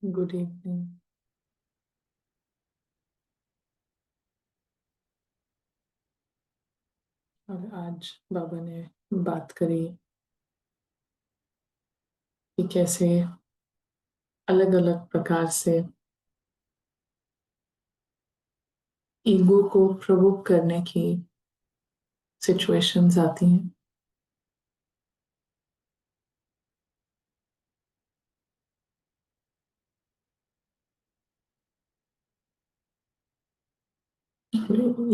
Good evening. और आज बाबा ने बात करी कि कैसे अलग अलग प्रकार से ईगो को प्रोवोक करने की सिचुएशंस आती हैं।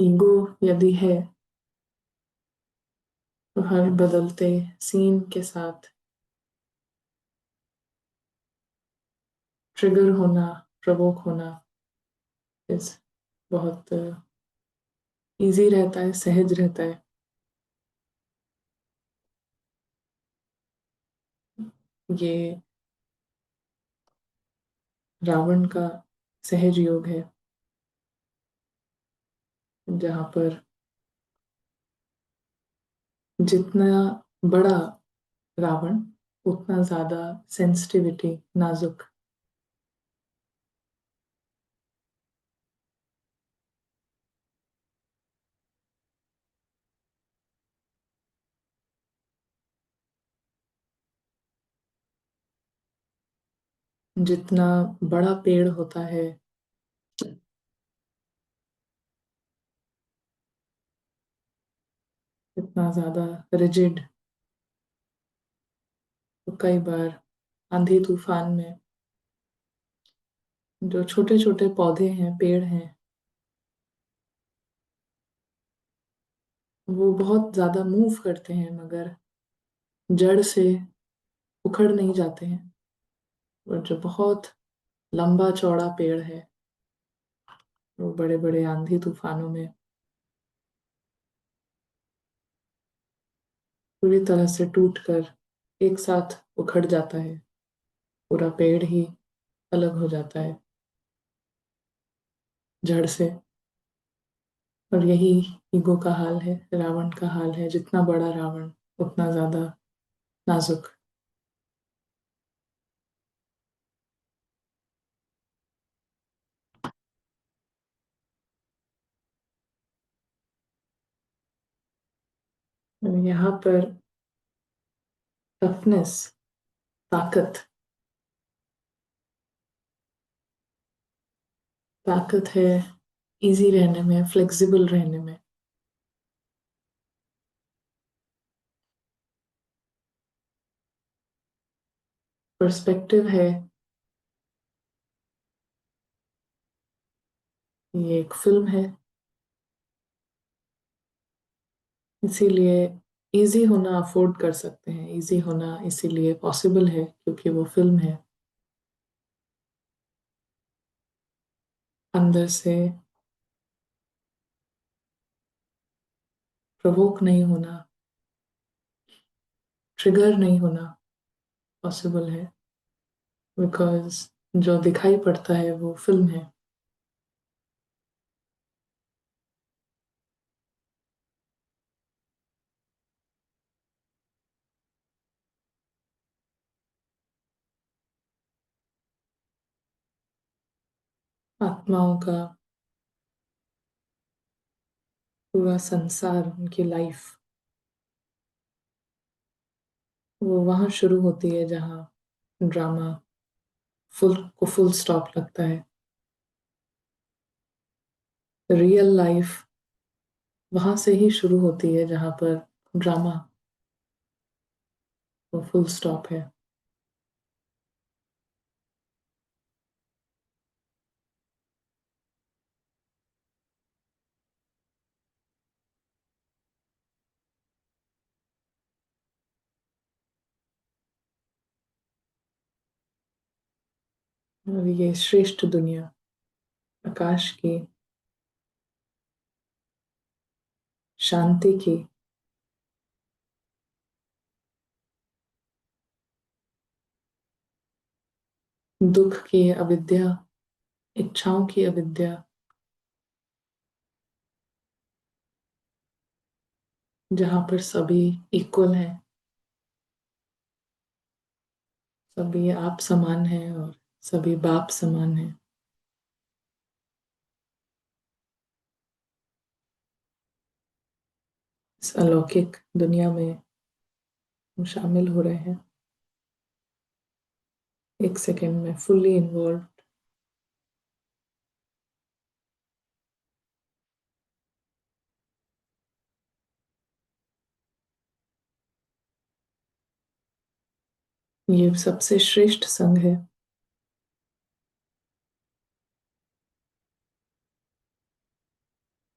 ईगो यदि है तो हर बदलते सीन के साथ ट्रिगर होना, प्रोवोक होना इस बहुत इजी रहता है, सहज रहता है। ये रावण का सहज योग है, जहाँ पर जितना बड़ा रावण उतना ज्यादा सेंसिटिविटी, नाजुक। जितना बड़ा पेड़ होता है इतना ज्यादा रिजिड। तो कई बार आंधी तूफान में जो छोटे छोटे पौधे हैं, पेड़ हैं, वो बहुत ज्यादा मूव करते हैं मगर जड़ से उखड़ नहीं जाते हैं। और जो बहुत लंबा चौड़ा पेड़ है, वो बड़े बड़े आंधी तूफानों में पूरी तरह से टूट कर एक साथ उखड़ जाता है। पूरा पेड़ ही अलग हो जाता है जड़ से। और यही ईगो का हाल है, रावण का हाल है। जितना बड़ा रावण उतना ज्यादा नाजुक। यहाँ पर टफनेस, ताकत, ताकत है इजी रहने में, फ्लेक्सिबल रहने में। पर्सपेक्टिव है। ये एक फिल्म है, इसीलिए इजी होना अफोर्ड कर सकते हैं। इजी होना इसीलिए पॉसिबल है क्योंकि वो फिल्म है। अंदर से प्रोवोक नहीं होना, ट्रिगर नहीं होना पॉसिबल है, बिकॉज जो दिखाई पड़ता है वो फिल्म है। आत्माओं का पूरा संसार, उनकी लाइफ, वो वहां शुरू होती है जहाँ ड्रामा फुल स्टॉप लगता है। रियल लाइफ वहां से ही शुरू होती है जहां पर ड्रामा वो फुल स्टॉप है। और ये श्रेष्ठ दुनिया, आकाश की, शांति की, दुख की अविद्या, इच्छाओं की अविद्या, जहाँ पर सभी इक्वल हैं, सभी आप समान हैं और सभी बाप समान हैं। इस अलौकिक दुनिया में हम शामिल हो रहे हैं, एक सेकेंड में फुल्ली इन्वॉल्व। ये सबसे श्रेष्ठ संघ है।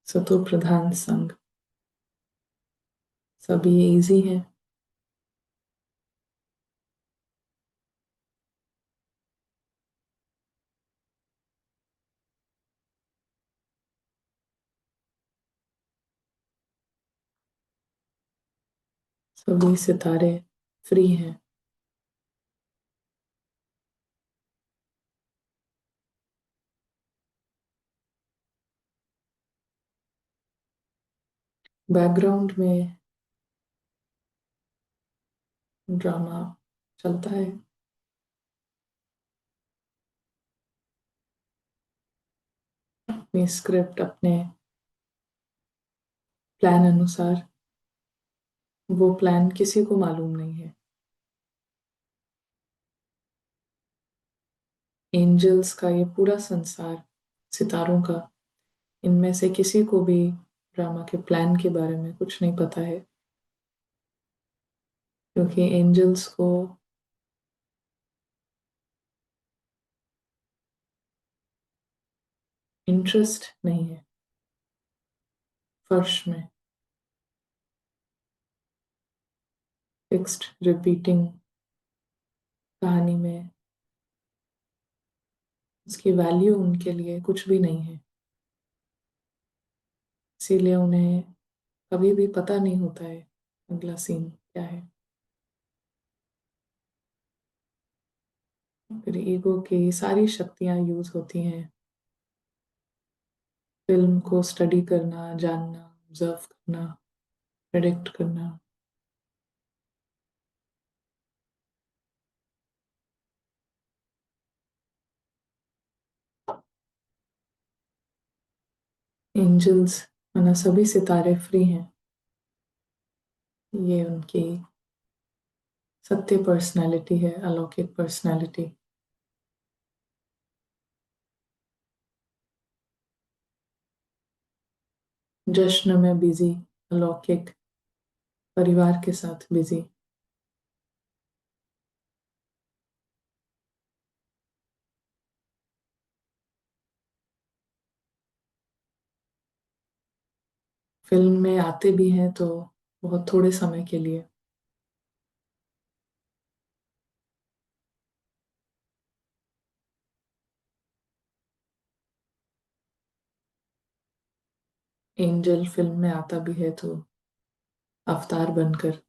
सतो प्रधान संघ। सभी इजी हैं। सभी सितारे फ्री हैं। बैकग्राउंड में ड्रामा चलता है। अपनी स्क्रिप्ट अपने प्लान अनुसार। वो प्लान किसी को मालूम नहीं है। एंजल्स का ये पूरा संसार, सितारों का, इनमें से किसी को भी ड्रामा के प्लान के बारे में कुछ नहीं पता है, क्योंकि एंजल्स को इंटरेस्ट नहीं है फर्श में फिक्स्ड रिपीटिंग कहानी में। उसकी वैल्यू उनके लिए कुछ भी नहीं है, इसीलिए उन्हें कभी भी पता नहीं होता है अगला सीन क्या है। फिर ईगो की सारी शक्तियां यूज होती हैं। फिल्म को स्टडी करना, जानना, ऑब्जर्व करना, प्रेडिक्ट करना। एंजल्स माना सभी सितारे फ्री हैं। ये उनकी सत्य पर्सनालिटी है, अलौकिक पर्सनालिटी। जश्न में बिजी, अलौकिक परिवार के साथ बिजी। फिल्म में आते भी हैं तो बहुत थोड़े समय के लिए। एंजल फिल्म में आता भी है तो अवतार बनकर,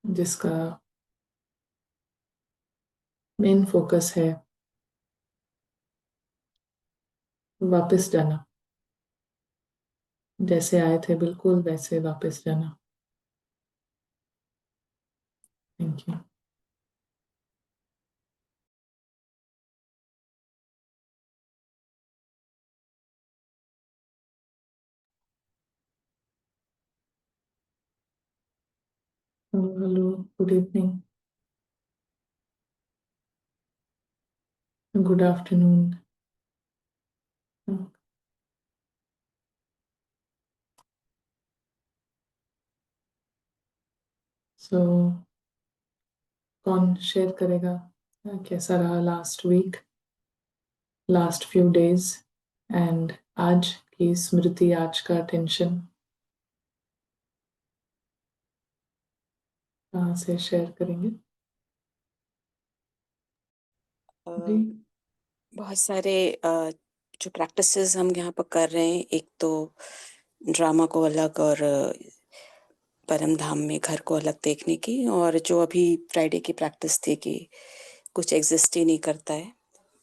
जिसका मेन फोकस है वापस जाना। जैसे आए थे बिल्कुल वैसे वापस जाना। Thank you. Hello, good evening, good afternoon. So कौन शेयर करेगा कैसा रहा last week, last few days, and आज की स्मृति, आज का टेंशन कहाँ से शेयर करेंगे? जी। बहुत सारे जो प्रैक्टिसेस हम यहाँ पर कर रहे हैं, एक तो ड्रामा को अलग और परम धाम में घर को अलग देखने की, और जो अभी फ्राइडे की प्रैक्टिस थी कि कुछ एग्जिस्ट ही नहीं करता है,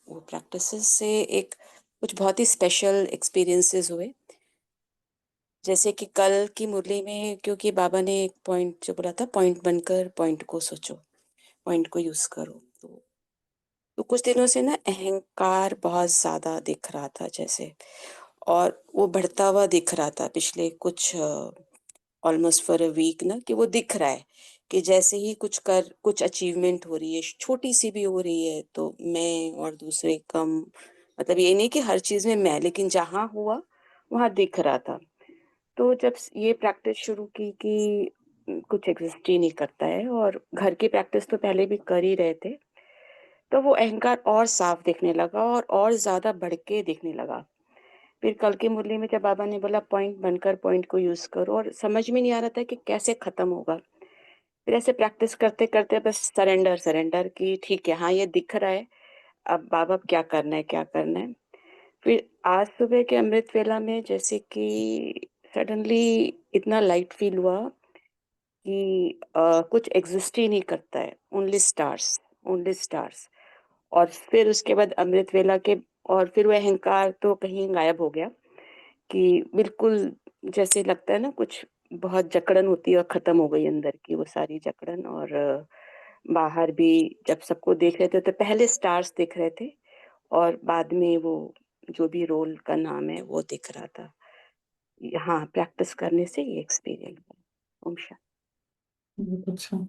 वो प्रैक्टिसेस से एक कुछ बहुत ही स्पेशल एक्सपीरियंसेस हुए, जैसे कि कल की मुरली में, क्योंकि बाबा ने एक पॉइंट जो बोला था, पॉइंट बनकर पॉइंट को सोचो, पॉइंट को यूज करो। तो कुछ दिनों से ना अहंकार बहुत ज्यादा दिख रहा था जैसे, और वो बढ़ता हुआ दिख रहा था पिछले कुछ ऑलमोस्ट फॉर अ वीक ना, कि वो दिख रहा है कि जैसे ही कुछ अचीवमेंट हो रही है, छोटी सी भी हो रही है, तो मैं और दूसरे कम, मतलब ये नहीं कि हर चीज में मैं, लेकिन जहां हुआ वहां दिख रहा था। तो जब ये प्रैक्टिस शुरू की कि कुछ एग्जिस्ट ही नहीं करता है, और घर की प्रैक्टिस तो पहले भी कर ही रहे थे, तो वो अहंकार और साफ दिखने लगा और ज्यादा बढ़ के दिखने लगा। फिर कल की मुरली में जब बाबा ने बोला पॉइंट बनकर पॉइंट को यूज करो, और समझ में नहीं आ रहा था कि कैसे खत्म होगा। फिर ऐसे प्रैक्टिस करते करते बस सरेंडर सरेंडर की, ठीक है, हाँ ये दिख रहा है, अब बाबा अब क्या करना है, क्या करना है। फिर आज सुबह के अमृत वेला में जैसे कि सडनली इतना लाइट फील हुआ कि कुछ एग्जिस्ट ही नहीं करता है, ओनली स्टार्स, ओनली स्टार्स। और फिर उसके बाद अमृत वेला के, और फिर वह अहंकार तो कहीं गायब हो गया, कि बिल्कुल जैसे लगता है ना कुछ बहुत जकड़न होती है और खत्म हो गई अंदर की वो सारी जकड़न। और बाहर भी जब सबको देख रहे थे तो पहले स्टार्स दिख रहे थे, और बाद में वो जो भी रोल का नाम है वो दिख रहा था। हाँ, प्रैक्टिस करने से ये एक्सपीरियंस है। ओम शांति। बहुत अच्छा।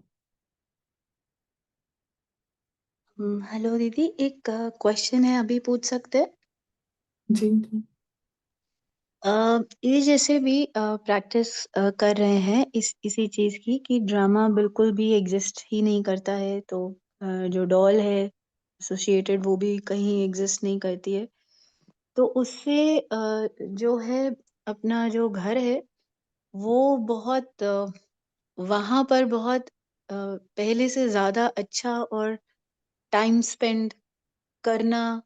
हेलो दीदी, एक क्वेश्चन है, अभी पूछ सकते हैं? जी जी। ये जैसे भी प्रैक्टिस कर रहे हैं इसी चीज की कि ड्रामा बिल्कुल भी एग्जिस्ट ही नहीं करता है, तो जो डॉल है एसोसिएटेड वो भी कहीं एग्जिस्ट नहीं करती है, तो उससे जो है अपना जो घर है वो बहुत वहां पर बहुत पहले से ज्यादा अच्छा और टाइम स्पेंड करना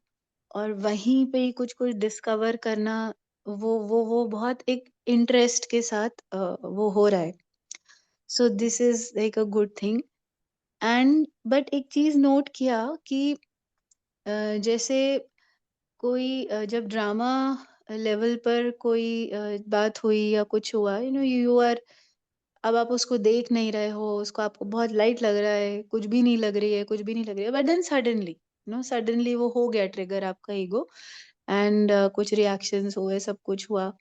और वहीं पे ही कुछ कुछ डिस्कवर करना, वो बहुत एक इंटरेस्ट के साथ वो हो रहा है। So this is like a good thing. And but एक चीज नोट किया कि जैसे कोई जब ड्रामा लेवल पर कोई बात हुई या कुछ हुआ, यू आर, अब आप उसको देख नहीं रहे हो, उसको आपको बहुत लाइट लग रहा है, कुछ भी नहीं लग रही है, कुछ भी नहीं लग रही है, बट देन सडनली सडनली वो हो गया ट्रिगर आपका ईगो, एंड कुछ रिएक्शंस हुए, सब कुछ हुआ,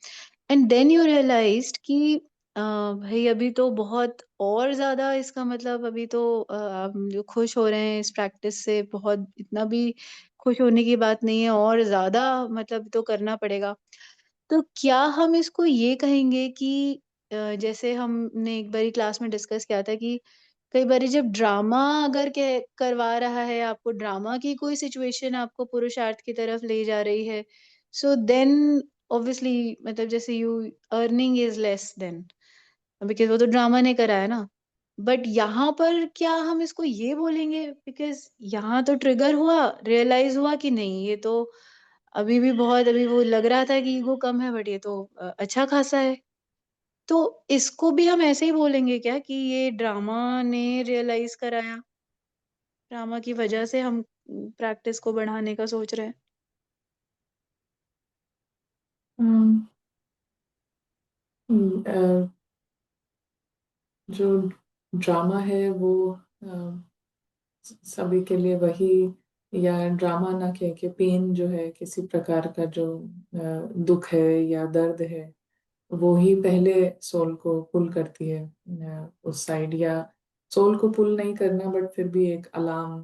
एंड देन यू रियलाइज्ड कि भाई अभी तो बहुत और ज्यादा, इसका मतलब अभी तो आप जो खुश हो रहे हैं इस प्रैक्टिस से, बहुत इतना भी खुश होने की बात नहीं है, और ज्यादा मतलब तो करना पड़ेगा। तो क्या हम इसको ये कहेंगे कि जैसे हमने एक बारी क्लास में डिस्कस किया था कि कई बारी जब ड्रामा अगर के करवा रहा है आपको, ड्रामा की कोई सिचुएशन आपको पुरुषार्थ की तरफ ले जा रही है, सो देन ऑब्वियसली मतलब जैसे you earning is less than, because वो तो ड्रामा ने करा है ना। बट यहाँ पर क्या हम इसको ये बोलेंगे, बिकॉज यहाँ तो ट्रिगर हुआ, रियलाइज हुआ कि नहीं ये तो अभी भी बहुत, अभी वो लग रहा था कि ईगो कम है, बट ये तो अच्छा खासा है। तो इसको भी हम ऐसे ही बोलेंगे क्या कि ये ड्रामा ने रियलाइज कराया, ड्रामा की वजह से हम प्रैक्टिस को बढ़ाने का सोच रहे हैं? अम, जो ड्रामा है वो सभी के लिए वही, या ड्रामा ना कह के पेन जो है, किसी प्रकार का जो दुख है या दर्द है, वो ही पहले सोल को पुल करती है उस साइड, या सोल को पुल नहीं करना, बट फिर भी एक अलार्म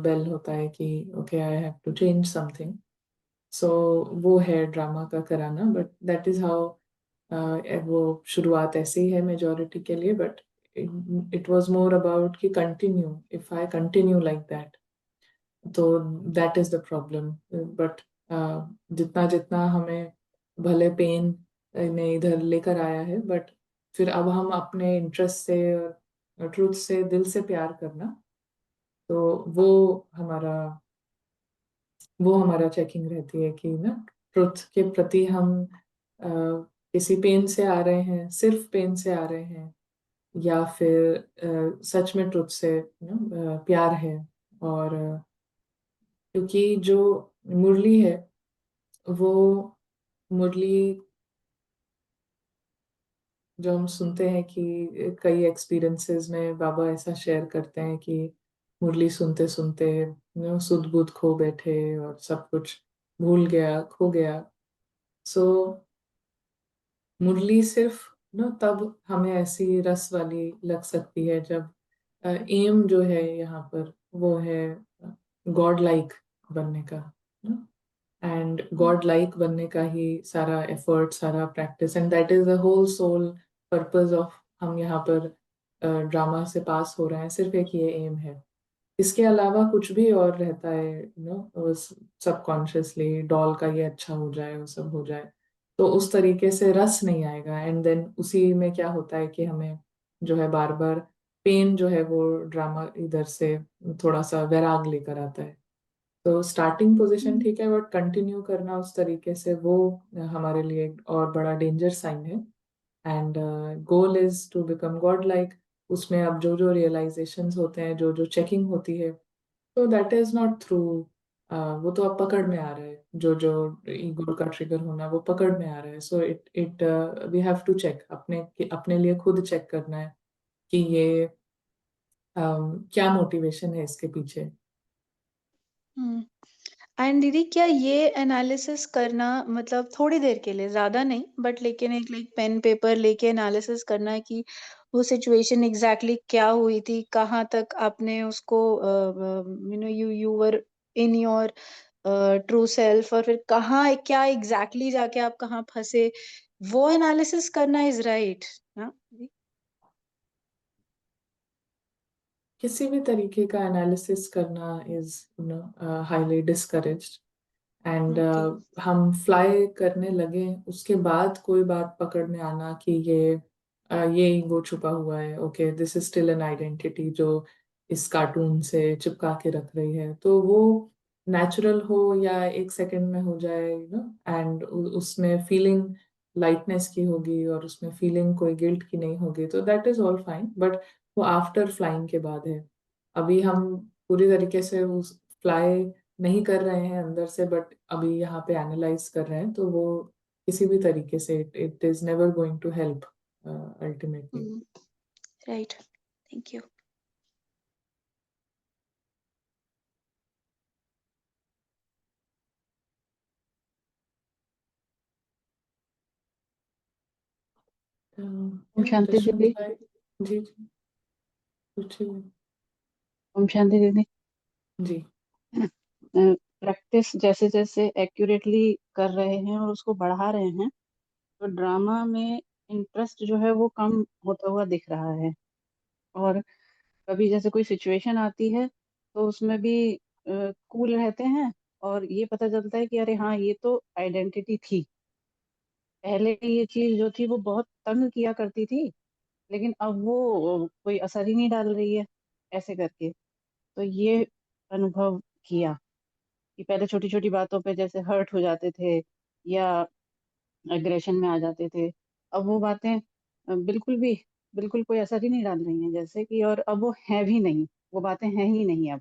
बेल होता है कि okay I have to change something. So वो है ड्रामा का कराना, बट दैट इज हाउ वो शुरुआत ऐसी ही है मेजोरिटी के लिए, but it was more about कि continue, if I continue like that, तो that is the problem. But जितना जितना हमें भले पेन ने इधर लेकर आया है, बट फिर अब हम अपने इंटरेस्ट से और ट्रूथ से, दिल से प्यार करना, तो हमारा वो हमारा चेकिंग रहती है कि ना, ट्रुथ के प्रति हम किसी पेन से आ रहे हैं, सिर्फ पेन से आ रहे हैं, या फिर सच में ट्रुथ से प्यार है। और क्योंकि जो मुरली है वो मुरली जो हम सुनते हैं कि कई एक्सपीरियंसेस में बाबा ऐसा शेयर करते हैं कि मुरली सुनते सुनते सुध बुध खो बैठे और सब कुछ भूल गया, खो गया। सो मुरली सिर्फ तब हमें ऐसी रस वाली लग सकती है जब एम जो है यहाँ पर वो है गॉड लाइक बनने का। एंड गॉड लाइक बनने का ही सारा एफर्ट, सारा practice, and that is the whole soul purpose of हम यहाँ पर ड्रामा से पास हो रहे हैं। सिर्फ एक ये एम है। इसके अलावा कुछ भी और रहता है सबकॉन्शियसली, डॉल का ये अच्छा हो जाए, वो सब हो जाए, तो उस तरीके से रस नहीं आएगा। एंड देन उसी में क्या होता है कि हमें जो है बार बार पेन जो है वो ड्रामा इधर से थोड़ा सा वैराग लेकर आता है। तो स्टार्टिंग पोजीशन ठीक है, बट कंटिन्यू करना उस तरीके से वो हमारे लिए एक और बड़ा डेंजर साइन है। And goal is to become god like. उसमें अब जो जो रियलाइजेशंस होते हैं, जो जो चेकिंग होती है, तो दैट इज नॉट थ्रू, वो तो अब पकड़ में आ रहा है। जो जो ईगो का ट्रिगर होना वो पकड़ में आ रहा है। So it it we have to check अपने लिए, खुद चेक करना है कि ये क्या मोटिवेशन है इसके पीछे। एंड दीदी, क्या ये एनालिसिस करना मतलब थोड़ी देर के लिए, ज्यादा नहीं, बट लेकिन एक लाइक पेन पेपर लेके एनालिसिस करना है कि वो सिचुएशन एग्जैक्टली क्या हुई थी, कहाँ तक आपने उसको you were in your true self, और फिर कहाँ क्या एग्जैक्टली जाके आप कहाँ फंसे, वो एनालिसिस करना इज राइट ना? किसी भी तरीके का एनालिसिस करना is highly discouraged. And okay. हम फ्लाई करने लगे, उसके बाद कोई बात पकड़ में आना कि ये ईगो छुपा हुआ है, okay this is still an identity जो इस कार्टून से चिपका के रख रही है, तो वो नेचुरल हो या एक सेकंड में हो जाए, एंड उसमें फीलिंग लाइटनेस की होगी और उसमें फीलिंग कोई गिल्ट की नहीं होगी, तो that is all fine. But वो आफ्टर फ्लाइंग के बाद है। अभी हम पूरी तरीके से उस फ्लाई नहीं कर रहे हैं अंदर से, बट अभी यहाँ पे एनालाइज कर रहे हैं, तो वो किसी भी तरीके से it is never going to help ultimately. Right, thank you. ओम शांति दशरथ दीदी। भाई, जी जी पूछिए। ओम शांति दीदी। जी। प्रैक्टिस जैसे जैसे एक्यूरेटली कर रहे हैं और उसको बढ़ा रहे हैं, तो ड्रामा में इंटरेस्ट जो है वो कम होता हुआ दिख रहा है। और कभी जैसे कोई सिचुएशन आती है तो उसमें भी कूल रहते हैं, और ये पता चलता है कि अरे हाँ, ये तो आइडेंटिटी थी। पहले ये चीज जो थी वो बहुत तंग किया करती थी, लेकिन अब वो कोई असर ही नहीं डाल रही है ऐसे करके। तो ये अनुभव किया कि पहले छोटी छोटी बातों पे जैसे हर्ट हो जाते थे या एग्रेशन में आ जाते थे, अब वो बातें बिल्कुल कोई असर ही नहीं डाल रही हैं जैसे कि, और अब वो है भी नहीं, वो बातें हैं ही नहीं अब।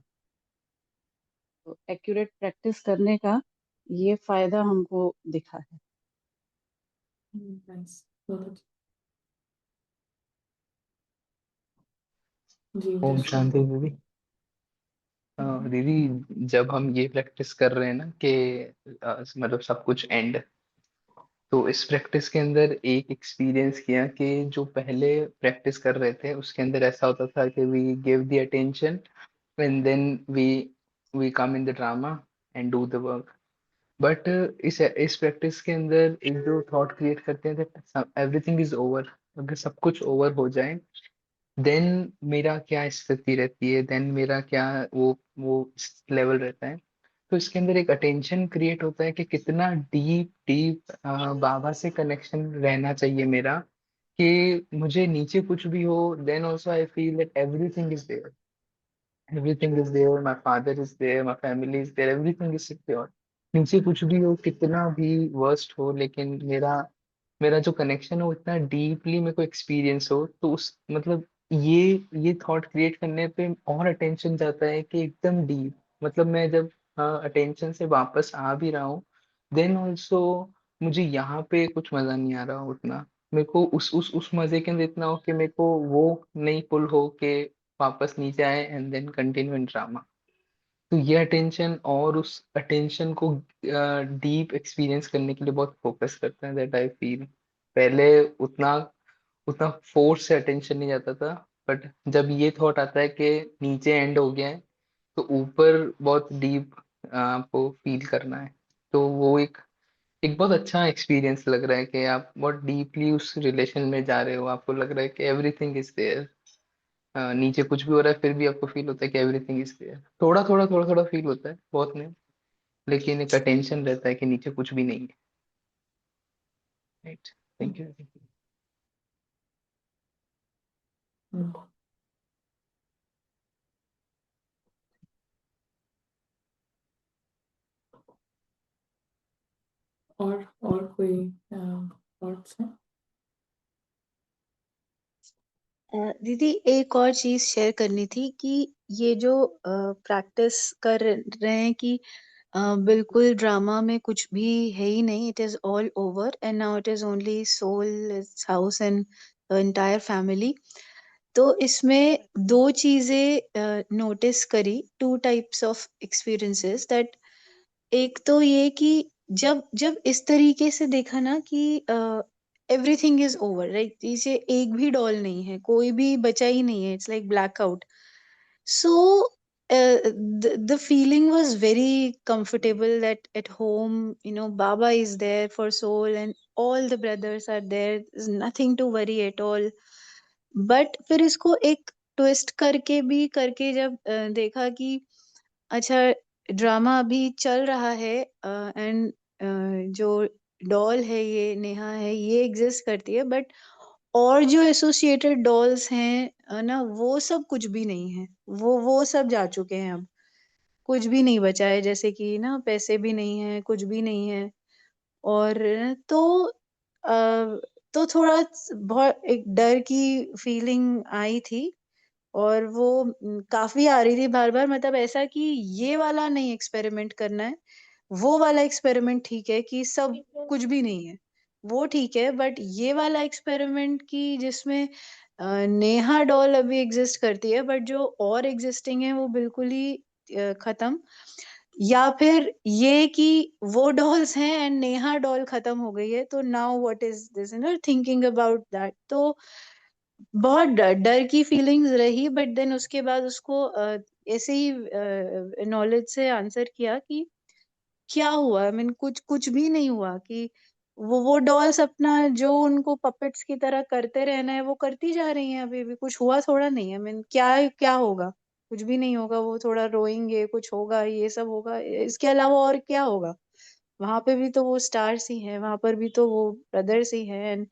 तो एक्यूरेट प्रैक्टिस करने का ये फायदा हमको दिखा है। नाइस, बहुत अच्छा। जी ओम दशरथ शांति भाई। दीदी। दीदी, जब हम ये प्रैक्टिस कर रहे हैं ना कि मतलब सब कुछ एंड, तो इस प्रैक्टिस के अंदर एक एक्सपीरियंस किया कि जो पहले प्रैक्टिस कर रहे थे उसके अंदर ऐसा होता था कि we give the attention and then we come in the drama and do the work. But इस प्रैक्टिस के अंदर एक जो थॉट क्रिएट करते हैं दैट एवरीथिंग इज ओवर, अगर सब कुछ ओवर हो जाए देन मेरा क्या स्थिति रहती है, देन मेरा क्या वो लेवल रहता है। तो इसके अंदर एक अटेंशन क्रिएट होता है कि कितना डीप डीप बाबा से कनेक्शन रहना चाहिए मेरा, कि मुझे नीचे कुछ भी हो then also I feel that everything is there, everything is there, my father is there, my family is there, everything is secure. नीचे कुछ भी हो, कितना भी वर्स्ट हो, लेकिन मेरा मेरा जो कनेक्शन हो इतना डीपली मेरे को एक्सपीरियंस हो, तो उस मतलब ये थॉट क्रिएट करने पे और अटेंशन जाता है कि एकदम डीप, मतलब मैं जब अटेंशन से वापस आ भी रहा हूँ देन ऑल्सो मुझे यहाँ पे कुछ मजा नहीं आ रहा उतना, मेरे को उस मजे के अंदर इतना हो कि मेरे को वो नहीं पुल हो के वापस नीचे आए and then continue in drama. तो ये अटेंशन और उस अटेंशन को डीप एक्सपीरियंस करने के लिए बहुत फोकस करते हैं, दैट आई फील। पहले उतना उतना फोर्स से अटेंशन नहीं जाता था, बट जब ये थॉट आता है कि नीचे एंड हो गया है तो ऊपर बहुत डीप आपको फील करना है। तो वो एक एक बहुत अच्छा एक्सपीरियंस लग रहा है कि आप बहुत डीपली उस रिलेशन में जा रहे हो, आपको लग रहा है कि एवरीथिंग इज देयर। नीचे कुछ भी हो रहा है फिर भी आपको फील होता है कि एवरीथिंग इज देयर। थोड़ा थोड़ा फील होता है, बहुत नहीं, लेकिन एक अटेंशन रहता है कि नीचे कुछ भी नहीं है। राइट। Thank you. हम्म, और कोई थॉट्स हैं? दीदी एक और चीज शेयर करनी थी कि ये जो प्रैक्टिस कर रहे हैं कि बिल्कुल ड्रामा में कुछ भी है ही नहीं, it is all over and now it is only soul, house and the entire family. तो इसमें दो चीजें नोटिस करी, two types of experiences, that एक तो ये कि जब जब इस तरीके से देखा ना कि एवरीथिंग इज ओवर, राइट, जैसे एक भी डॉल नहीं है, कोई भी बचा ही नहीं है, it's like blackout. So the feeling was very comfortable that at home, Baba is there for Soul and all the brothers are there, there's nothing to worry at all. But फिर इसको एक ट्विस्ट करके भी करके जब देखा कि अच्छा, ड्रामा अभी चल रहा है एंड जो डॉल है, ये नेहा है, ये एग्जिस्ट करती है, बट और जो एसोसिएटेड डॉल्स हैं ना, वो सब कुछ भी नहीं है, वो सब जा चुके हैं अब, कुछ भी नहीं बचा है, जैसे कि ना पैसे भी नहीं है, कुछ भी नहीं है। और तो अ, तो थोड़ा बहुत एक डर की फीलिंग आई थी, और वो काफी आ रही थी बार बार, मतलब ऐसा कि ये वाला नहीं एक्सपेरिमेंट करना है, वो वाला एक्सपेरिमेंट ठीक है कि सब कुछ भी नहीं है, वो ठीक है, बट ये वाला एक्सपेरिमेंट की जिसमें नेहा डॉल अभी एग्जिस्ट करती है, बट जो और एग्जिस्टिंग है वो बिल्कुल ही खत्म, या फिर ये कि वो डॉल्स हैं एंड नेहा डॉल खत्म हो गई है, तो now what is this, thinking about that, तो बहुत डर की फीलिंग्स रही, बट देन उसके बाद उसको ऐसे ही नॉलेज से आंसर किया कि क्या हुआ, आई मीन कुछ कुछ भी नहीं हुआ, कि वो डॉल्स अपना जो उनको पपेट्स की तरह करते रहना है वो करती जा रही हैं, अभी भी कुछ हुआ थोड़ा नहीं है, आई मीन क्या क्या होगा, कुछ भी नहीं होगा, वो थोड़ा रोएंगे, कुछ होगा, ये सब होगा, इसके अलावा और क्या होगा, वहां पे भी तो वो स्टार्स ही हैं, वहां पर भी तो वो ब्रदर्स ही हैं, एंड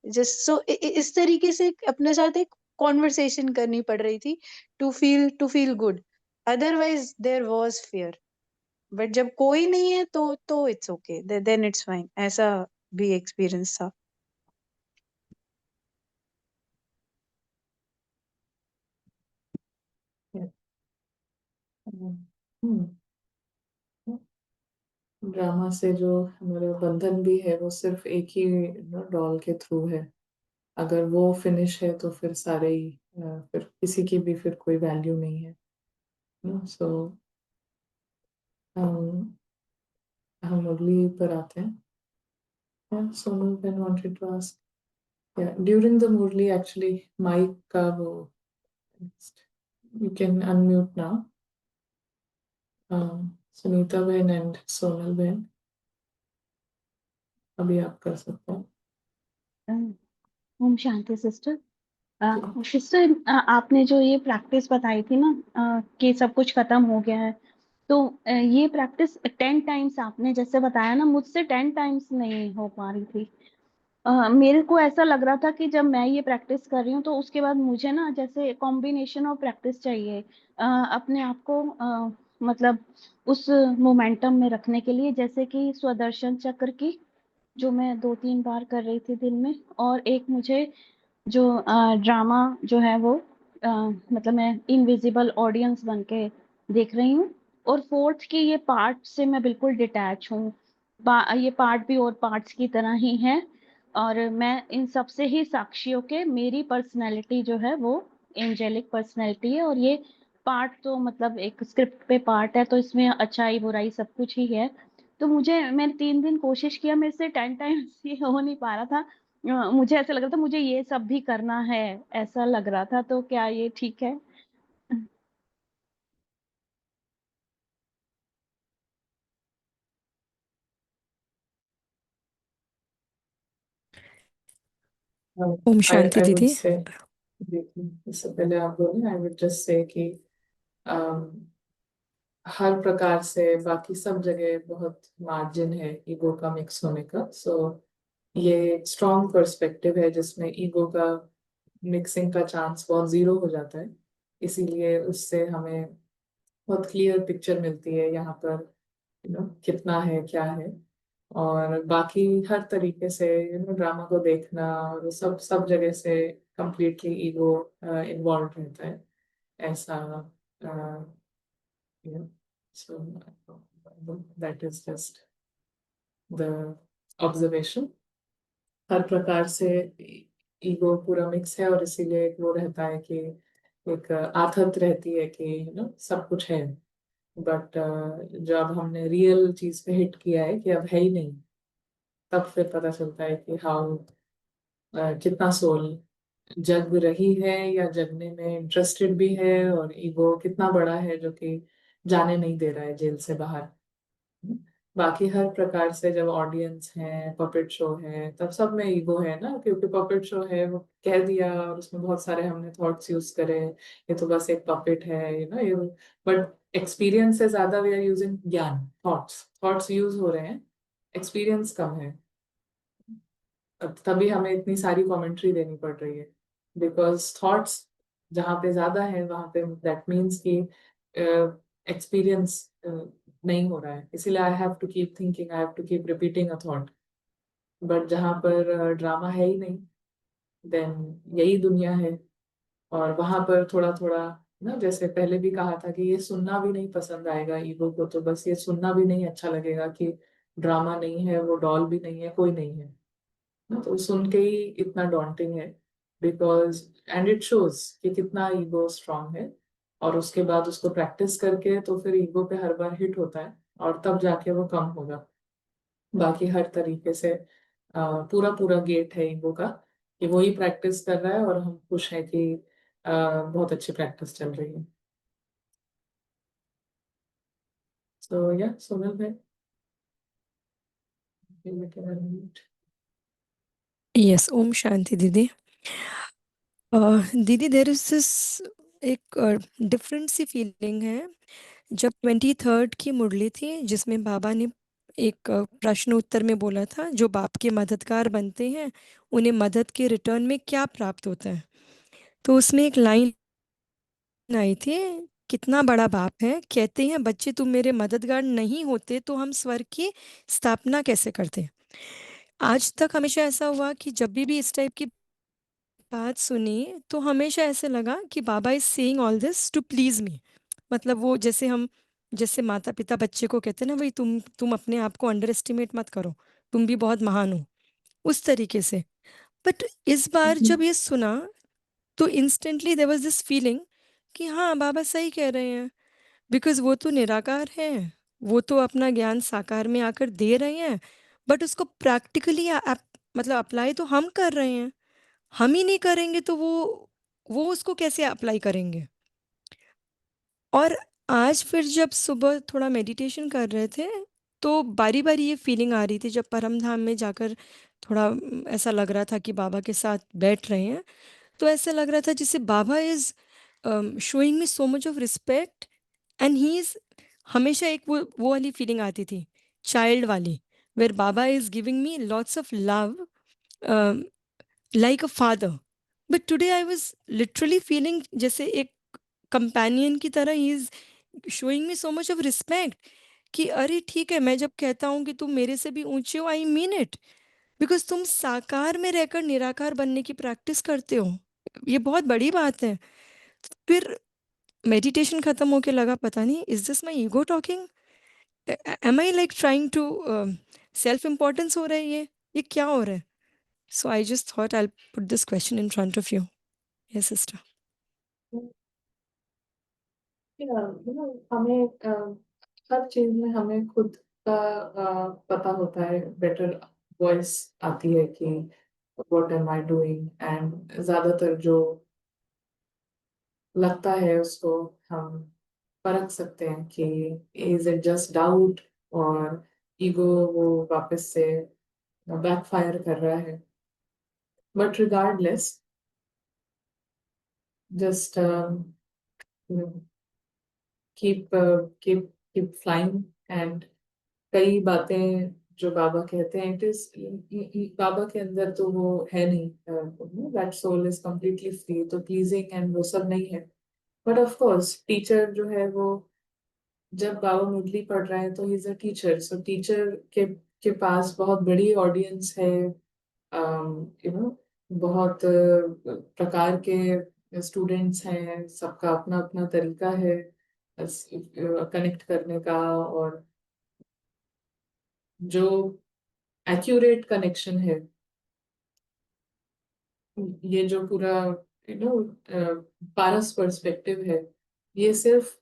जस्ट सो इस तरीके से अपने साथ एक कॉन्वर्सेशन करनी पड़ रही थी to feel good, otherwise there was fear, but जब कोई नहीं है तो it's okay, then it's fine, ऐसा भी एक्सपीरियंस था। ड्रामा से जो हमारा बंधन भी है वो सिर्फ एक ही डॉल के थ्रू है। अगर वो फिनिश है तो फिर सारे ही फिर किसी की भी फिर कोई वैल्यू नहीं है। सो हम हम मुरली पर आते हैं। Sonu ben wanted to ask, during the Murli actually mic का वो, you can unmute now, Sunita बहन एंड सोनल बहन, अभी आप कर सकते हैं। ओम शांति सिस्टर। जी। सिस्टर, आपने जो ये प्रैक्टिस बताई थी ना, कि सब कुछ खत्म हो गया है, तो ये प्रैक्टिस 10 टाइम्स आपने जैसे बताया ना, मुझसे 10 टाइम्स नहीं हो पा रही थी। मेरे को ऐसा लग रहा था कि जब मैं ये प्रैक्टिस कर रही हूँ तो उसके बाद मुझे ना जैसे कॉम्बिनेशन ऑफ प्रैक्टिस चाहिए, अपने आप को मतलब उस मोमेंटम में रखने के लिए, जैसे कि स्वदर्शन चक्र की, जो मैं 2-3 बार कर रही थी दिन में, और एक मुझे जो ड्रामा जो है वो मतलब मैं इनविजिबल ऑडियंस बन के देख रही हूँ, और फोर्थ की ये पार्ट से मैं बिल्कुल डिटैच हूँ, ये पार्ट भी और पार्ट्स की तरह ही है, और मैं इन सबसे ही साक्षियों के मेरी पर्सनैलिटी जो है वो एंजेलिक पर्सनैलिटी है, और ये पार्ट तो मतलब एक स्क्रिप्ट पे पार्ट है, तो इसमें अच्छाई बुराई सब कुछ ही है। तो मैंने 3 दिन कोशिश किया, मेरे से 10 टाइम्स ये हो नहीं पा रहा था। मुझे ऐसा लग रहा था मुझे ये सब भी करना है, ऐसा लग रहा था। तो क्या ये ठीक है? ओम I शांति would दीदी। say, देखिए, इससे पहले आप बोले, I would just say कि um, हर प्रकार से बाकी सब जगह बहुत मार्जिन है ईगो का मिक्स होने का। सो ये स्ट्रॉन्ग पर्सपेक्टिव है जिसमें ईगो का मिक्सिंग का चांस बहुत जीरो हो जाता है। इसीलिए उससे हमें बहुत क्लियर पिक्चर मिलती है यहाँ पर, कितना है क्या है। और बाकी हर तरीके से ड्रामा को देखना और सब सब जगह से कंप्लीटली ईगो इन्वॉल्व रहता है, ऐसा। Yeah. So that is just the observation. हर प्रकार से ईगो पूरा मिक्स है, और इसीलिए एक वो रहता है कि एक आथत रहती है कि सब कुछ है। बट जब हमने रियल चीज पे हिट किया है कि अब है ही नहीं, तब फिर पता चलता है कि हाउ कितना सोल जग रही है या जगने में इंटरेस्टेड भी है, और ईगो कितना बड़ा है जो कि जाने नहीं दे रहा है जेल से बाहर। बाकी हर प्रकार से जब ऑडियंस है, पपेट शो है, तब सब में ईगो है ना, क्योंकि पपेट शो है, वो कह दिया और उसमें बहुत सारे हमने थॉट्स यूज करे, ये तो बस एक पपेट है, ये। बट एक्सपीरियंस से ज्यादा वी आर यूजिंग ज्ञान, थॉट्स थॉट्स यूज हो रहे हैं, एक्सपीरियंस कम है। तभी हमें इतनी सारी कमेंट्री देनी पड़ रही है, बिकॉज थॉट्स जहाँ पे ज्यादा है वहां पे दैट मीन्स कि एक्सपीरियंस नहीं हो रहा है, इसीलिए I have to keep thinking, I have to keep repeating a thought. But जहाँ पर ड्रामा है ही नहीं, देन यही दुनिया है। और वहां पर थोड़ा थोड़ा ना, जैसे पहले भी कहा था कि ये सुनना भी नहीं पसंद आएगा ईगो को, तो बस ये सुनना भी नहीं अच्छा लगेगा कि ड्रामा नहीं है, वो डॉल भी नहीं है, कोई नहीं है ना, तो सुन के ही इतना डॉन्टिंग है। बिकॉज एंड इट शोज कि कितना ईगो स्ट्रांग है। और उसके बाद उसको प्रैक्टिस करके तो फिर ईगो पे हर बार हिट होता है, और तब जाके वो कम होगा। बाकी हर तरीके से पूरा पूरा गेट है ईगो का, कि वो ही प्रैक्टिस कर रहा है, और हम खुश हैं कि बहुत अच्छी प्रैक्टिस चल रही है। सो या सोनल भाई, यस, ओम शांति दीदी। दीदी, देर इज दिस एक डिफरेंट सी फीलिंग है जब 23rd की मुरली थी, जिसमें बाबा ने एक प्रश्न उत्तर में बोला था, जो बाप के मददगार बनते हैं उन्हें मदद के रिटर्न में क्या प्राप्त होता है। तो उसमें एक लाइन आई थी, कितना बड़ा बाप है, कहते हैं बच्चे तुम मेरे मददगार नहीं होते तो हम स्वर्ग की स्थापना कैसे करते। आज तक हमेशा ऐसा हुआ कि जब भी इस टाइप की बात सुनी तो हमेशा ऐसे लगा कि बाबा is saying all this to please me. मतलब वो जैसे माता पिता बच्चे को कहते हैं ना, भाई तुम अपने आप को अंडर एस्टिमेट मत करो, तुम भी बहुत महान हो, उस तरीके से। बट इस बार जब ये सुना तो instantly there was this feeling कि हाँ, बाबा सही कह रहे हैं, बिकॉज वो तो निराकार है, वो तो अपना ज्ञान साकार में आकर दे रहे हैं, बट उसको प्रैक्टिकली मतलब अप्लाई तो हम कर रहे हैं। हम ही नहीं करेंगे तो वो उसको कैसे अप्लाई करेंगे। और आज फिर जब सुबह थोड़ा मेडिटेशन कर रहे थे तो बारी बारी ये फीलिंग आ रही थी, जब परम धाम में जाकर थोड़ा ऐसा लग रहा था कि बाबा के साथ बैठ रहे हैं, तो ऐसा लग रहा था जैसे बाबा is showing me so much of respect, and he is, हमेशा एक वो वाली फीलिंग आती थी, चाइल्ड वाली, वेर बाबा is giving me lots of love like a father. But today I was literally feeling जैसे एक कंपेनियन की तरह he is showing me so much of respect, कि अरे ठीक है, मैं जब कहता हूँ कि तुम मेरे से भी ऊंचे हो, आई मीन इट, बिकॉज तुम साकार में रहकर निराकार बनने की प्रैक्टिस करते हो। ये बहुत बड़ी बात है। फिर मेडिटेशन खत्म होके लगा, पता नहीं, is this my ego talking, am I like trying to self importance हो रहा है, ये क्या हो रहा है। So I just thought I'll put this question in front of you. Yes, sister. हमें हर चीज में हमें खुद का पता होता है, बेटर वॉइस आती है कि what am I doing, and ज्यादातर जो लगता है उसको हम परख सकते हैं कि इज इट जस्ट डाउट और ईगो वो वापस से बैकफायर कर रहा है. But regardless, just keep keep keep flying. And कई बातें जो बाबा कहते हैं, इट इज बाबा के अंदर तो वो है नहीं, that soul is completely free, तो प्लीजिंग एंड वो सब नहीं है. बट ऑफ कोर्स टीचर जो है वो, जब बाबा मुरली पढ़ रहे हैं तो he is a teacher, so teacher के पास बहुत बड़ी ऑडियंस है. यू नो बहुत प्रकार के स्टूडेंट्स हैं, सबका अपना अपना तरीका है कनेक्ट करने का. और जो एक्यूरेट कनेक्शन है, ये जो पूरा यू नो पारस पर्सपेक्टिव है, ये सिर्फ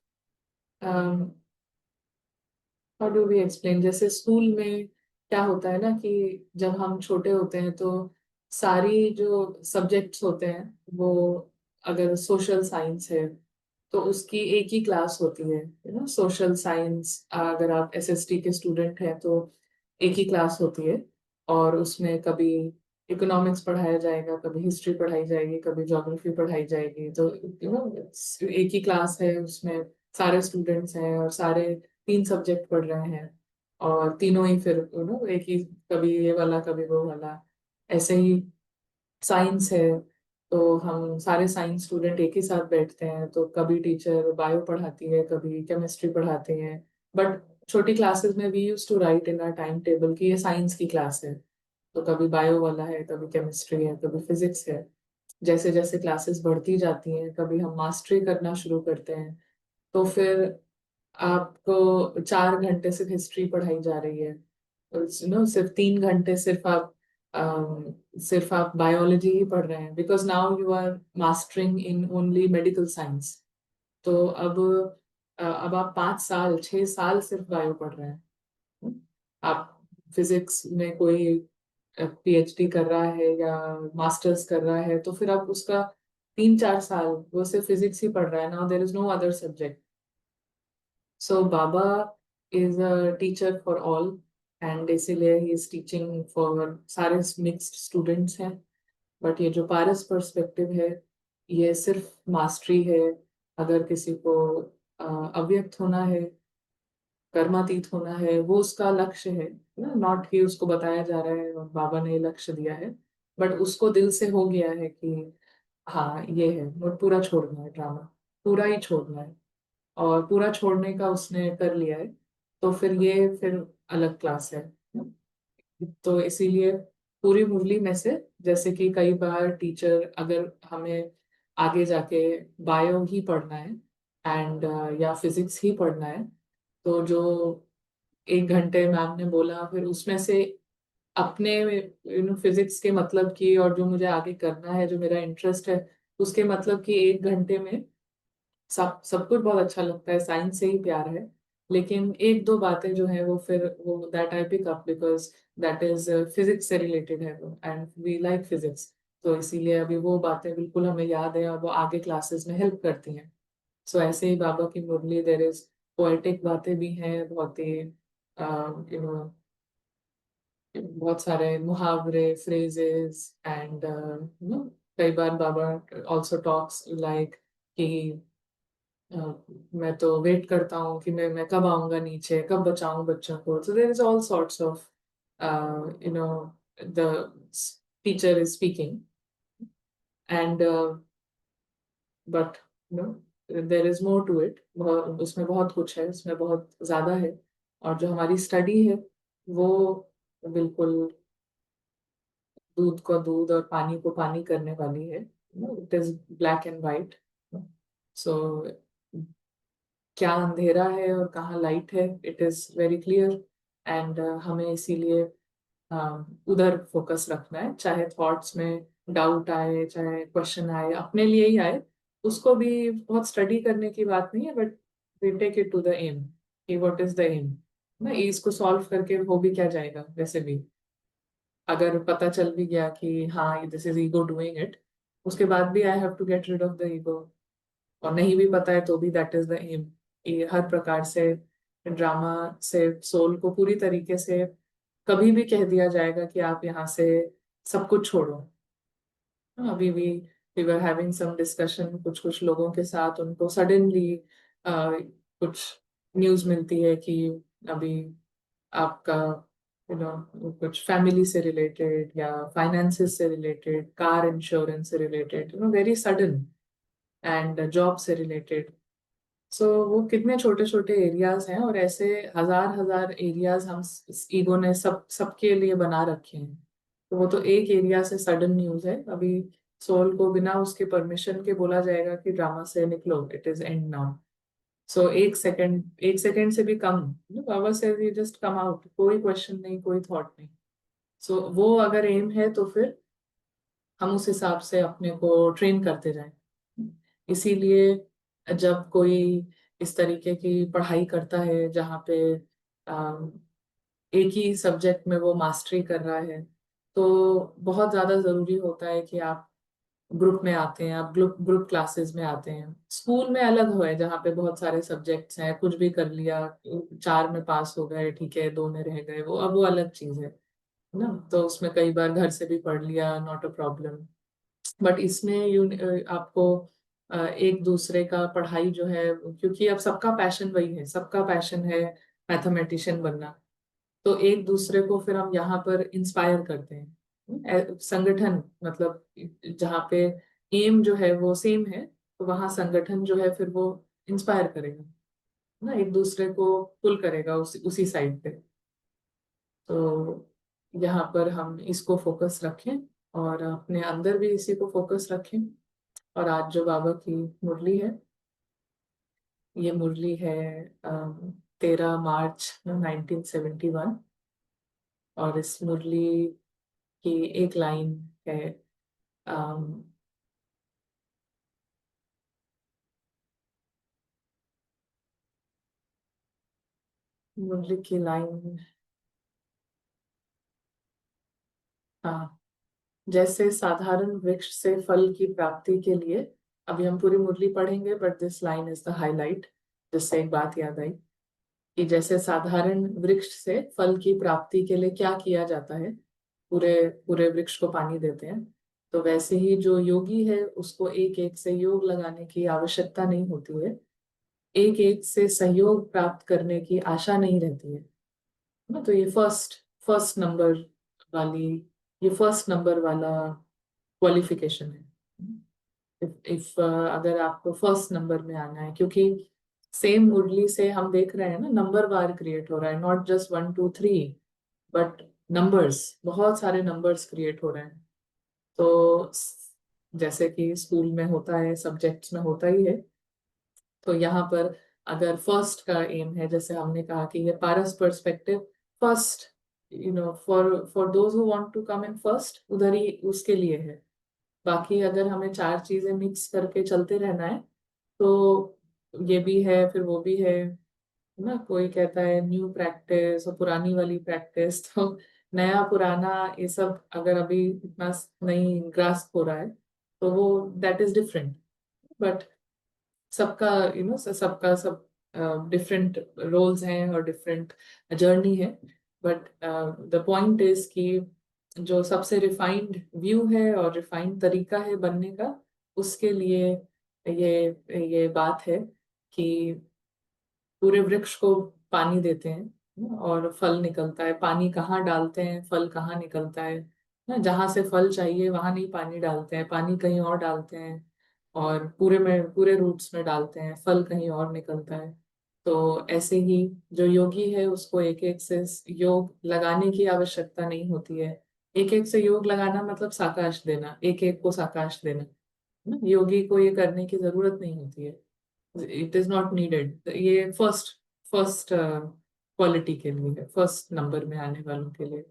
हाउ डू वी एक्सप्लेन, जैसे स्कूल में क्या होता है ना कि जब हम छोटे होते हैं तो सारी जो सब्जेक्ट्स होते हैं वो, अगर सोशल साइंस है तो उसकी एक ही क्लास होती है, सोशल साइंस. अगर आप एसएसटी के स्टूडेंट हैं तो एक ही क्लास होती है, और उसमें कभी इकोनॉमिक्स पढ़ाया जाएगा, कभी हिस्ट्री पढ़ाई जाएगी, कभी ज्योग्राफी पढ़ाई जाएगी. तो एक ही क्लास है, उसमें सारे स्टूडेंट्स हैं और सारे 3 सब्जेक्ट पढ़ रहे हैं, और तीनों ही फिर एक ही, कभी ये वाला कभी वो वाला. ऐसे ही साइंस है तो हम सारे साइंस स्टूडेंट एक ही साथ बैठते हैं, तो कभी टीचर बायो पढ़ाती है, कभी केमिस्ट्री पढ़ाती है. बट छोटी क्लासेस में we use to write in our time table कि ये साइंस की क्लास है, तो कभी बायो वाला है, कभी केमिस्ट्री है, कभी फिजिक्स है. जैसे जैसे क्लासेस बढ़ती जाती हैं, कभी हम मास्टरी करना शुरू करते हैं, तो फिर आपको 4 घंटे सिर्फ हिस्ट्री पढ़ाई जा रही है, सिर्फ 3 घंटे सिर्फ आप बायोलॉजी ही पढ़ रहे हैं, because now you are mastering in only medical science. तो अब आप 5 साल 6 साल सिर्फ बायो पढ़ रहे हैं. आप फिजिक्स में कोई पीएचडी कर रहा है या मास्टर्स कर रहा है, तो फिर आप उसका 3-4 साल वो सिर्फ फिजिक्स ही पढ़ रहा है. Now there is no other subject. So Baba is a teacher for all, and इसीलिए he is teaching for सारे mixed students हैं. बट ये जो पारस पर्सपेक्टिव है, ये सिर्फ मास्टरी है. अगर किसी को अव्यक्त होना है, कर्मातीत होना है, वो उसका लक्ष्य है ना, नॉट कि उसको बताया जा रहा है और बाबा ने ये लक्ष्य दिया है, बट उसको दिल से हो गया है कि हाँ ये है, वो पूरा छोड़ना है, ड्रामा पूरा ही छोड़ना है, और पूरा छोड़ने का उसने कर लिया है. तो फिर अलग क्लास है. तो इसीलिए पूरी मुरली में से, जैसे कि कई बार टीचर, अगर हमें आगे जाके बायो ही पढ़ना है एंड या फिजिक्स ही पढ़ना है, तो जो 1 घंटे मैम ने बोला, फिर उसमें से अपने फिजिक्स के मतलब की, और जो मुझे आगे करना है, जो मेरा इंटरेस्ट है, उसके मतलब की 1 घंटे में सब कुछ बहुत अच्छा लगता है, साइंस से ही प्यार है. लेकिन 1-2 बातें जो है वो फिर वो that I pick up because that is physics से रिलेटेड है वो, एंड वी लाइक फिजिक्स. तो इसीलिए अभी वो बातें बिल्कुल हमें याद है और वो आगे क्लासेस में हेल्प करती हैं. सो ऐसे ही बाबा की मुरली, देर इज पोएटिक बातें भी हैं, बहुत ही यू नो बहुत सारे मुहावरे, फ्रेजेस, एंड कई बार बाबा ऑल्सो टॉक्स लाइक कि अ, मैं तो वेट करता हूँ कि मैं कब आऊंगा नीचे, कब बचाऊं बच्चों को. So there is all sorts of you know the teacher is speaking, and but there is more to it. उसमें बहुत कुछ है, उसमें बहुत ज्यादा है. और जो हमारी स्टडी है वो बिल्कुल दूध को दूध और पानी को पानी करने वाली है. It is black and white. So क्या अंधेरा है और कहाँ लाइट है, it is very clear. And हमें इसीलिए उधर फोकस रखना है, चाहे थॉट्स में डाउट आए, चाहे क्वेश्चन आए, अपने लिए ही आए, उसको भी बहुत स्टडी करने की बात नहीं है, but we take it to the aim कि व्हाट इज द एम ना, इसको सॉल्व करके हो भी क्या जाएगा। वैसे भी अगर पता चल भी गया कि हाँ this is ego doing it, उसके बाद भी I have to get rid of the ego, और नहीं भी पता है तो भी दैट इज द एम। ये हर प्रकार से ड्रामा से सोल को पूरी तरीके से कभी भी कह दिया जाएगा कि आप यहाँ से सब कुछ छोड़ो। अभी भी we were having some discussion कुछ कुछ लोगों के साथ, उनको सडनली कुछ न्यूज़ मिलती है कि अभी आपका कुछ फैमिली से रिलेटेड या फाइनेंसेस से रिलेटेड, कार इंश्योरेंस से related, very sudden, and job से रिलेटेड। सो वो कितने छोटे छोटे एरियाज हैं, और ऐसे हजार हजार एरियाज हम ईगो ने सबके लिए बना रखे हैं। तो वो तो एक एरिया से सडन न्यूज है, अभी सोल को बिना उसके परमिशन के बोला जाएगा कि ड्रामा से निकलो, इट इज एंड नाउ। सो एक सेकंड से भी कम, बाबा से जस्ट कम आउट, कोई क्वेश्चन नहीं, कोई थॉट नहीं। सो वो अगर एम है तो फिर हम उस हिसाब से अपने को ट्रेन करते जाएं। इसीलिए जब कोई इस तरीके की पढ़ाई करता है जहाँ पे एक ही सब्जेक्ट में वो मास्टरी कर रहा है, तो बहुत ज्यादा जरूरी होता है कि आप ग्रुप में आते हैं, आप ग्रुप ग्रुप क्लासेस में आते हैं। स्कूल में अलग हो है जहाँ पे बहुत सारे सब्जेक्ट्स हैं, कुछ भी कर लिया, 4 में पास हो गए ठीक है, 2 में रह गए, वो अब वो अलग चीज है ना। तो उसमें कई बार घर से भी पढ़ लिया, नॉट अ प्रॉब्लम। बट इसमें आपको एक दूसरे का पढ़ाई जो है, क्योंकि अब सबका पैशन वही है, सबका पैशन है मैथमेटिशियन बनना, तो एक दूसरे को फिर हम यहाँ पर इंस्पायर करते हैं। संगठन मतलब जहाँ पे एम जो है वो सेम है, तो वहाँ संगठन जो है फिर वो इंस्पायर करेगा ना, एक दूसरे को पुल करेगा उसी साइड पे। तो यहाँ पर हम इसको फोकस रखें, और अपने अंदर भी इसी को फोकस रखें। और आज जो बाबा की मुरली है, ये मुरली है 13 मार्च 1971, और इस मुरली की एक लाइन है, अम, मुरली की लाइन, हाँ, जैसे साधारण वृक्ष से फल की प्राप्ति के लिए, अभी हम पूरी मुरली पढ़ेंगे but this line is the highlight, जिससे एक बात याद आई कि जैसे साधारण वृक्ष से फल की प्राप्ति के लिए क्या किया जाता है, पूरे पूरे वृक्ष को पानी देते हैं, तो वैसे ही जो योगी है उसको एक एक से योग लगाने की आवश्यकता नहीं होती है, एक एक से सहयोग प्राप्त करने की आशा नहीं रहती है ना। तो ये फर्स्ट फर्स्ट नंबर वाली ये फर्स्ट नंबर वाला क्वालिफिकेशन है। इफ अगर आपको फर्स्ट नंबर में आना है, क्योंकि सेम मुरली से हम देख रहे हैं ना, नंबर बार क्रिएट हो रहा है, नॉट जस्ट 1 2 3, बट नंबर्स, बहुत सारे नंबर्स क्रिएट हो रहे हैं। तो जैसे कि स्कूल में होता है, सब्जेक्ट्स में होता ही है, तो यहाँ पर अगर फर्स्ट का एम है, जैसे हमने कहा कि ये पारस perspective first, for for those who want to come in first, उधर ही उसके लिए है। बाकी अगर हमें 4 चीजें मिक्स करके चलते रहना है, तो ये भी है फिर वो भी है ना। कोई कहता है न्यू प्रैक्टिस और पुरानी वाली प्रैक्टिस, तो नया पुराना ये सब अगर अभी इतना नहीं ग्रास्प हो रहा है, तो वो दैट इज डिफरेंट। बट सबका सबका सब डिफरेंट रोल्स हैं और डिफरेंट जर्नी है। बट द पॉइंट इज कि जो सबसे रिफाइंड व्यू है और रिफाइंड तरीका है बनने का, उसके लिए ये बात है कि पूरे वृक्ष को पानी देते हैं और फल निकलता है। पानी कहाँ डालते हैं, फल कहाँ निकलता है ना, जहाँ से फल चाहिए वहां नहीं पानी डालते हैं, पानी कहीं और डालते हैं, और पूरे रूट्स में डालते हैं, फल कहीं और निकलता है। तो ऐसे ही जो योगी है उसको एक एक से योग लगाने की आवश्यकता नहीं होती है। एक एक से योग लगाना मतलब साकाश देना, एक एक को साकाश देना ना, योगी को ये करने की जरूरत नहीं होती है, इट इज नॉट नीडेड। ये फर्स्ट फर्स्ट क्वालिटी के लिए है, फर्स्ट नंबर में आने वालों के लिए।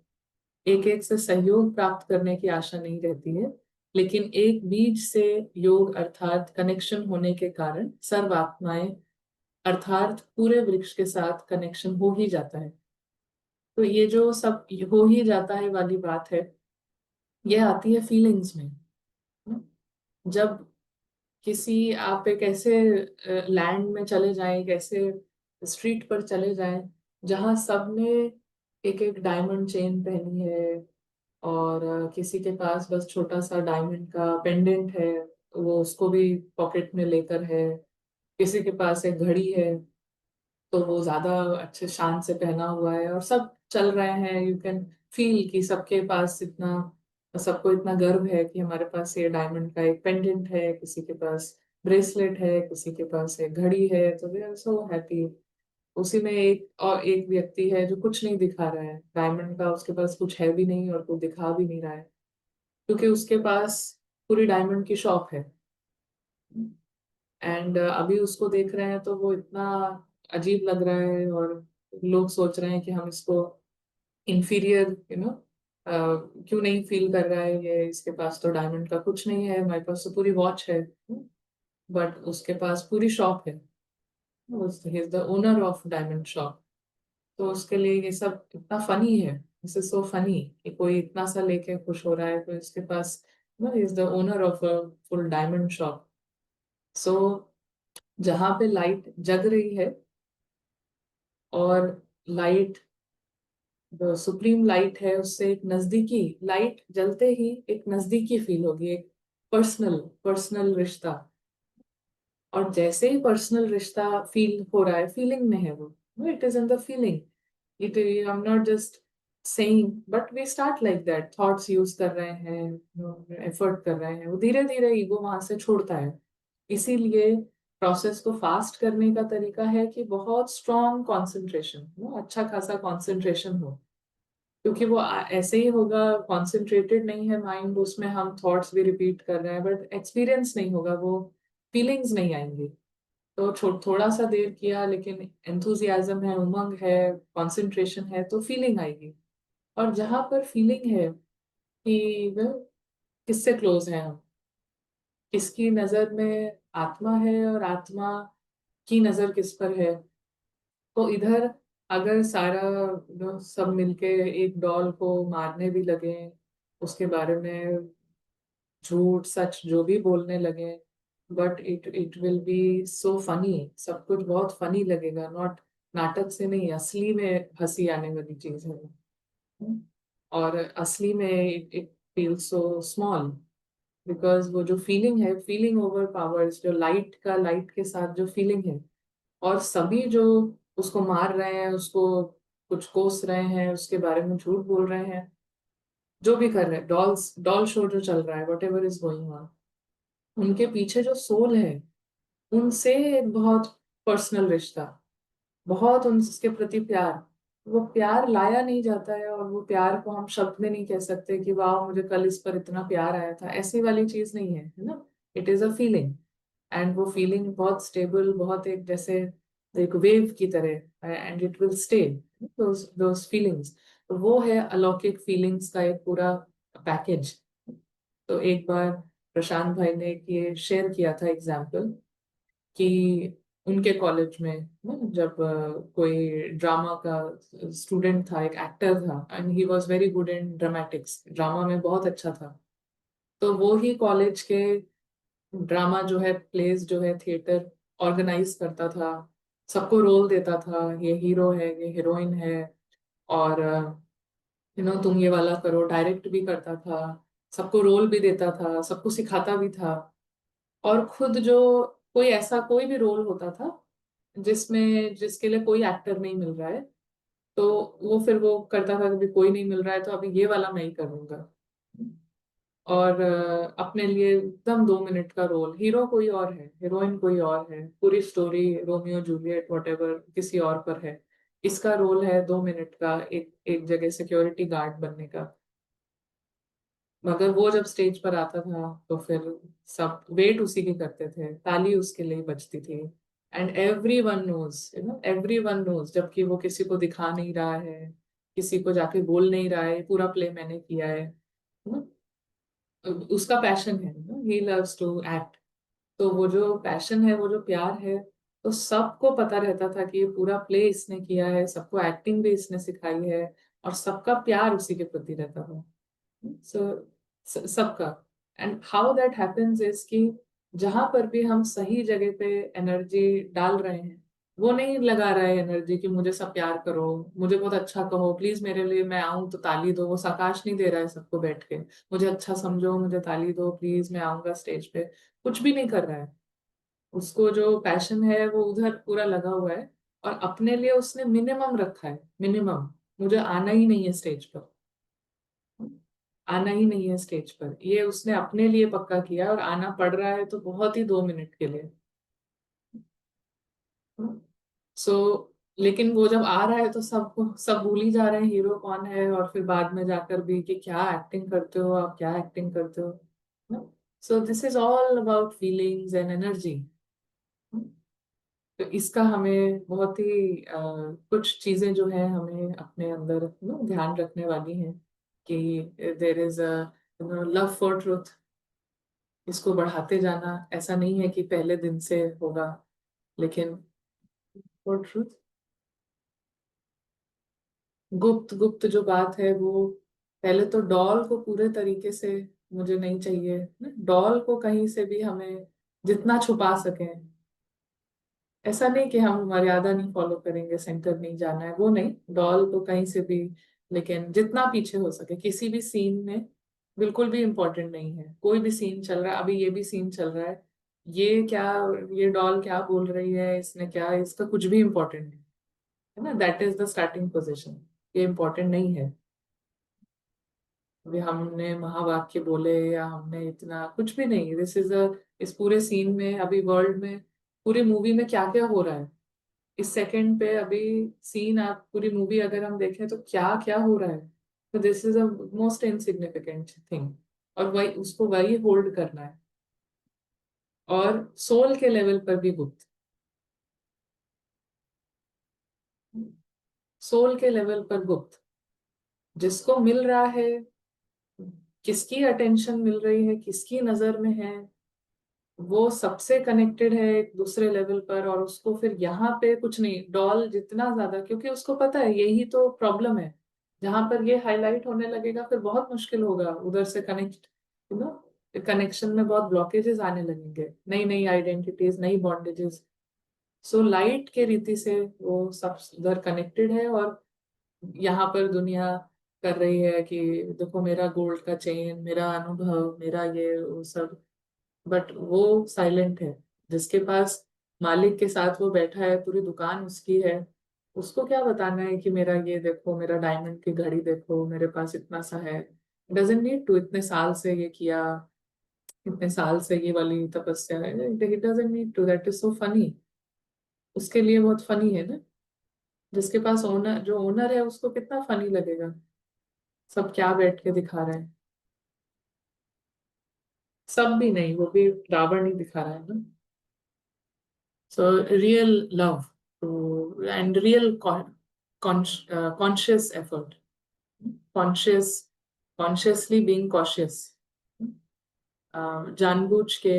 एक एक से सहयोग प्राप्त करने की आशा नहीं रहती है, लेकिन एक बीज से योग अर्थात कनेक्शन होने के कारण सर्वात्माएं अर्थात पूरे वृक्ष के साथ कनेक्शन हो ही जाता है। तो ये जो सब हो ही जाता है वाली बात है, ये आती है फीलिंग्स में। जब किसी आप एक ऐसे लैंड में चले जाएं, एक ऐसे स्ट्रीट पर चले जाएं जहां सबने एक एक डायमंड चेन पहनी है, और किसी के पास बस छोटा सा डायमंड का पेंडेंट है, वो उसको भी पॉकेट में लेकर है, किसी के पास एक घड़ी है तो वो ज्यादा अच्छे शान से पहना हुआ है, और सब चल रहे हैं। यू कैन फील कि सबके पास इतना, सबको इतना गर्व है कि हमारे पास ये डायमंड का एक पेंडेंट है, किसी के पास ब्रेसलेट है, किसी के पास एक घड़ी है, तो दे आर सो हैप्पी। उसी में एक और एक व्यक्ति है जो कुछ नहीं दिखा रहा है डायमंड का, उसके पास कुछ है भी नहीं और कुछ दिखा भी नहीं रहा है, क्योंकि उसके पास पूरी डायमंड की शॉप है। एंड अभी उसको देख रहे हैं तो वो इतना अजीब लग रहा है, और लोग सोच रहे हैं कि हम इसको इंफीरियर क्यों नहीं फील कर रहा है, ये इसके पास तो डायमंड का कुछ नहीं है, हमारे पास तो पूरी वॉच है, बट उसके पास पूरी शॉप है, ही is the owner of diamond shop. तो उसके लिए ये सब इतना फनी है, दिस इज सो फनी कि कोई इतना सा लेके खुश हो रहा है, तो इसके पास ही is the owner of a full diamond shop. So जहाँ पे लाइट जग रही है, और लाइट जो सुप्रीम लाइट है उससे एक नजदीकी, लाइट जलते ही एक नजदीकी फील होगी, एक पर्सनल पर्सनल रिश्ता। और जैसे ही पर्सनल रिश्ता फील हो रहा है, फीलिंग में है वो, it is in the feeling, it I am not just saying, but we start like that, thoughts use कर रहे हैं, एफर्ट कर रहे हैं, वो धीरे धीरे ईगो वहां से छोड़ता है। इसीलिए प्रोसेस को फास्ट करने का तरीका है कि बहुत स्ट्रॉन्ग कंसंट्रेशन, अच्छा खासा कंसंट्रेशन हो, क्योंकि वो ऐसे ही होगा, कॉन्सेंट्रेटेड नहीं है माइंड, उसमें हम थॉट्स भी रिपीट कर रहे हैं बट एक्सपीरियंस नहीं होगा, वो फीलिंग्स नहीं आएंगी। तो थोड़ा सा देर किया, लेकिन एंथुजियाज्म है, उमंग है, कंसंट्रेशन है, तो फीलिंग आएगी। और जहां पर फीलिंग है कि वह किससे क्लोज है हम, किसकी नजर में आत्मा है और आत्मा की नजर किस पर है, तो इधर अगर सारा सब मिलके एक डॉल को मारने भी लगे, उसके बारे में झूठ सच जो भी बोलने लगे, but it it will be so funny, सब कुछ बहुत फनी लगेगा, नॉट नाटक से नहीं, असली में हंसी आने वाली चीज है वो। और असली में it feel so small, because वो जो फीलिंग है, फीलिंग ओवर पावर्स, जो लाइट का, लाइट के साथ जो फीलिंग है, और सभी जो उसको मार रहे हैं, उसको कुछ कोस रहे हैं, उसके बारे में झूठ बोल रहे हैं, जो भी कर रहे हैं, डॉल शो जो चल रहा है, what ever is going on, उनके पीछे जो सोल है, उनसे एक बहुत पर्सनल रिश्ता, बहुत उनके प्रति प्यार, वो प्यार लाया नहीं जाता है, और वो प्यार को हम शब्द में नहीं कह सकते कि वाह मुझे कल इस पर इतना प्यार आया था, ऐसी वाली चीज नहीं है ना। It is a feeling, and वो फीलिंग बहुत स्टेबल, बहुत एक जैसे एक वेव की तरह, and it will stay, those feelings. तो वो है अलौकिक फीलिंग्स का एक पूरा पैकेज। तो एक बार प्रशांत भाई ने ये शेयर किया था एग्जाम्पल, कि उनके कॉलेज में जब कोई ड्रामा का स्टूडेंट था, एक एक्टर था, and he was very good in dramatics, drama में बहुत अच्छा था। तो वो ही कॉलेज के ड्रामा जो है, प्लेस जो है, थिएटर ऑर्गेनाइज करता था, सबको रोल देता था, ये हीरो है, ये हीरोइन है, और तुम ये वाला करो, डायरेक्ट भी करता था, सबको रोल भी देता था, सबको सिखाता भी था। और खुद जो कोई ऐसा कोई भी रोल होता था जिसमें जिसके लिए कोई एक्टर नहीं मिल रहा है, तो वो फिर वो करता था, कभी कोई नहीं मिल रहा है तो अभी ये वाला मैं ही करूंगा, और अपने लिए एकदम 2 मिनट का रोल, हीरो कोई और है, हीरोइन कोई और है, पूरी स्टोरी रोमियो जूलियट वॉटेवर किसी और पर है, इसका रोल है 2 मिनट का, एक एक जगह सिक्योरिटी गार्ड बनने का। मगर वो जब स्टेज पर आता था तो फिर सब वेट उसी की करते थे, ताली उसके लिए बजती थी, and every one knows, every one knows, जबकि वो किसी को दिखा नहीं रहा है, किसी को जाके बोल नहीं रहा है, पूरा प्ले मैंने किया है ना? उसका पैशन है ना, ही लव्स टू एक्ट। तो वो जो पैशन है, वो जो प्यार है, तो सबको पता रहता था कि ये पूरा प्ले इसने किया है, सबको एक्टिंग भी इसने सिखाई है, और सबका प्यार उसी के प्रति रहता था। सबका। And how that happens is कि जहां पर भी हम सही जगह पे एनर्जी डाल रहे हैं, वो नहीं लगा रहा है एनर्जी कि मुझे सब प्यार करो, मुझे बहुत अच्छा कहो, प्लीज मेरे लिए, मैं आऊं तो ताली दो। वो साकाश नहीं दे रहा है सबको बैठ के, मुझे अच्छा समझो, मुझे ताली दो प्लीज, मैं आऊंगा स्टेज पे। कुछ भी नहीं कर रहा है। उसको जो पैशन है वो उधर पूरा लगा हुआ है, और अपने लिए उसने मिनिमम रखा है, मिनिमम। मुझे आना ही नहीं है स्टेज पर, आना ही नहीं है स्टेज पर, ये उसने अपने लिए पक्का किया। और आना पड़ रहा है तो बहुत ही 2 मिनट के लिए। सो लेकिन वो जब आ रहा है तो सब भूल ही जा रहे हैं हीरो कौन है, और फिर बाद में जाकर भी कि क्या एक्टिंग करते हो आप, क्या एक्टिंग करते हो। So this is all about feelings and energy. तो इसका हमें बहुत ही कुछ चीजें जो है हमें अपने अंदर ध्यान रखने वाली हैं, कि there is a love for truth. इसको बढ़ाते जाना, ऐसा नहीं है कि पहले दिन से होगा, लेकिन फॉर ट्रुथ। गुप्त गुप्त जो बात है वो, पहले तो डॉल को पूरे तरीके से मुझे नहीं चाहिए। डॉल को कहीं से भी हमें जितना छुपा सकें, ऐसा नहीं कि हम मर्यादा नहीं फॉलो करेंगे, सेंटर नहीं जाना है, वो नहीं, डॉल तो कहीं से भी, लेकिन जितना पीछे हो सके किसी भी सीन में। बिल्कुल भी इम्पोर्टेंट नहीं है, कोई भी सीन चल रहा है, अभी ये भी सीन चल रहा है, ये क्या, ये डॉल क्या बोल रही है, इसने क्या, इसका कुछ भी इम्पोर्टेंट नहीं है ना। That is the starting position, ये इम्पोर्टेंट नहीं है। अभी हमने महावाक्य बोले या हमने इतना कुछ भी नहीं, दिस इज अ, इस पूरे सीन में, अभी वर्ल्ड में, पूरी मूवी में क्या क्या हो रहा है इस सेकंड पे, अभी सीन, आप पूरी मूवी अगर हम देखें तो क्या क्या हो रहा है। तो this is a most insignificant thing, और वही उसको वही होल्ड करना है। और सोल के लेवल पर भी गुप्त, सोल के लेवल पर गुप्त, जिसको मिल रहा है, किसकी अटेंशन मिल रही है, किसकी नजर में है, वो सबसे कनेक्टेड है एक दूसरे लेवल पर। और उसको फिर यहाँ पे कुछ नहीं, डॉल जितना ज्यादा, क्योंकि उसको पता है यही तो प्रॉब्लम है, जहां पर ये हाईलाइट होने लगेगा फिर बहुत मुश्किल होगा उधर से कनेक्ट, यू नो, कनेक्शन में बहुत ब्लॉकेजेस आने लगेंगे, नई नई आइडेंटिटीज, नई बॉन्डेजेस। सो लाइट के रीति से वो सब उधर कनेक्टेड है, और यहाँ पर दुनिया कर रही है कि देखो मेरा गोल्ड का चेन, मेरा अनुभव, मेरा ये वो सब। बट वो साइलेंट है, जिसके पास मालिक के साथ वो बैठा है, पूरी दुकान उसकी है, उसको क्या बताना है कि मेरा ये देखो, मेरा डायमंड की घड़ी देखो, मेरे पास इतना सा है। डजेंट नीड टू, इतने साल से ये किया, इतने साल से ये वाली तपस्या है, it doesn't need to, that is so funny. उसके लिए बहुत फनी है ना, जिसके पास ओनर, जो ओनर है, उसको कितना फनी लगेगा सब क्या बैठ के दिखा रहे हैं। सब भी नहीं, वो भी रावण ही दिखा रहा है ना। So real love and real conscious effort, consciously being cautious, जानबूझ के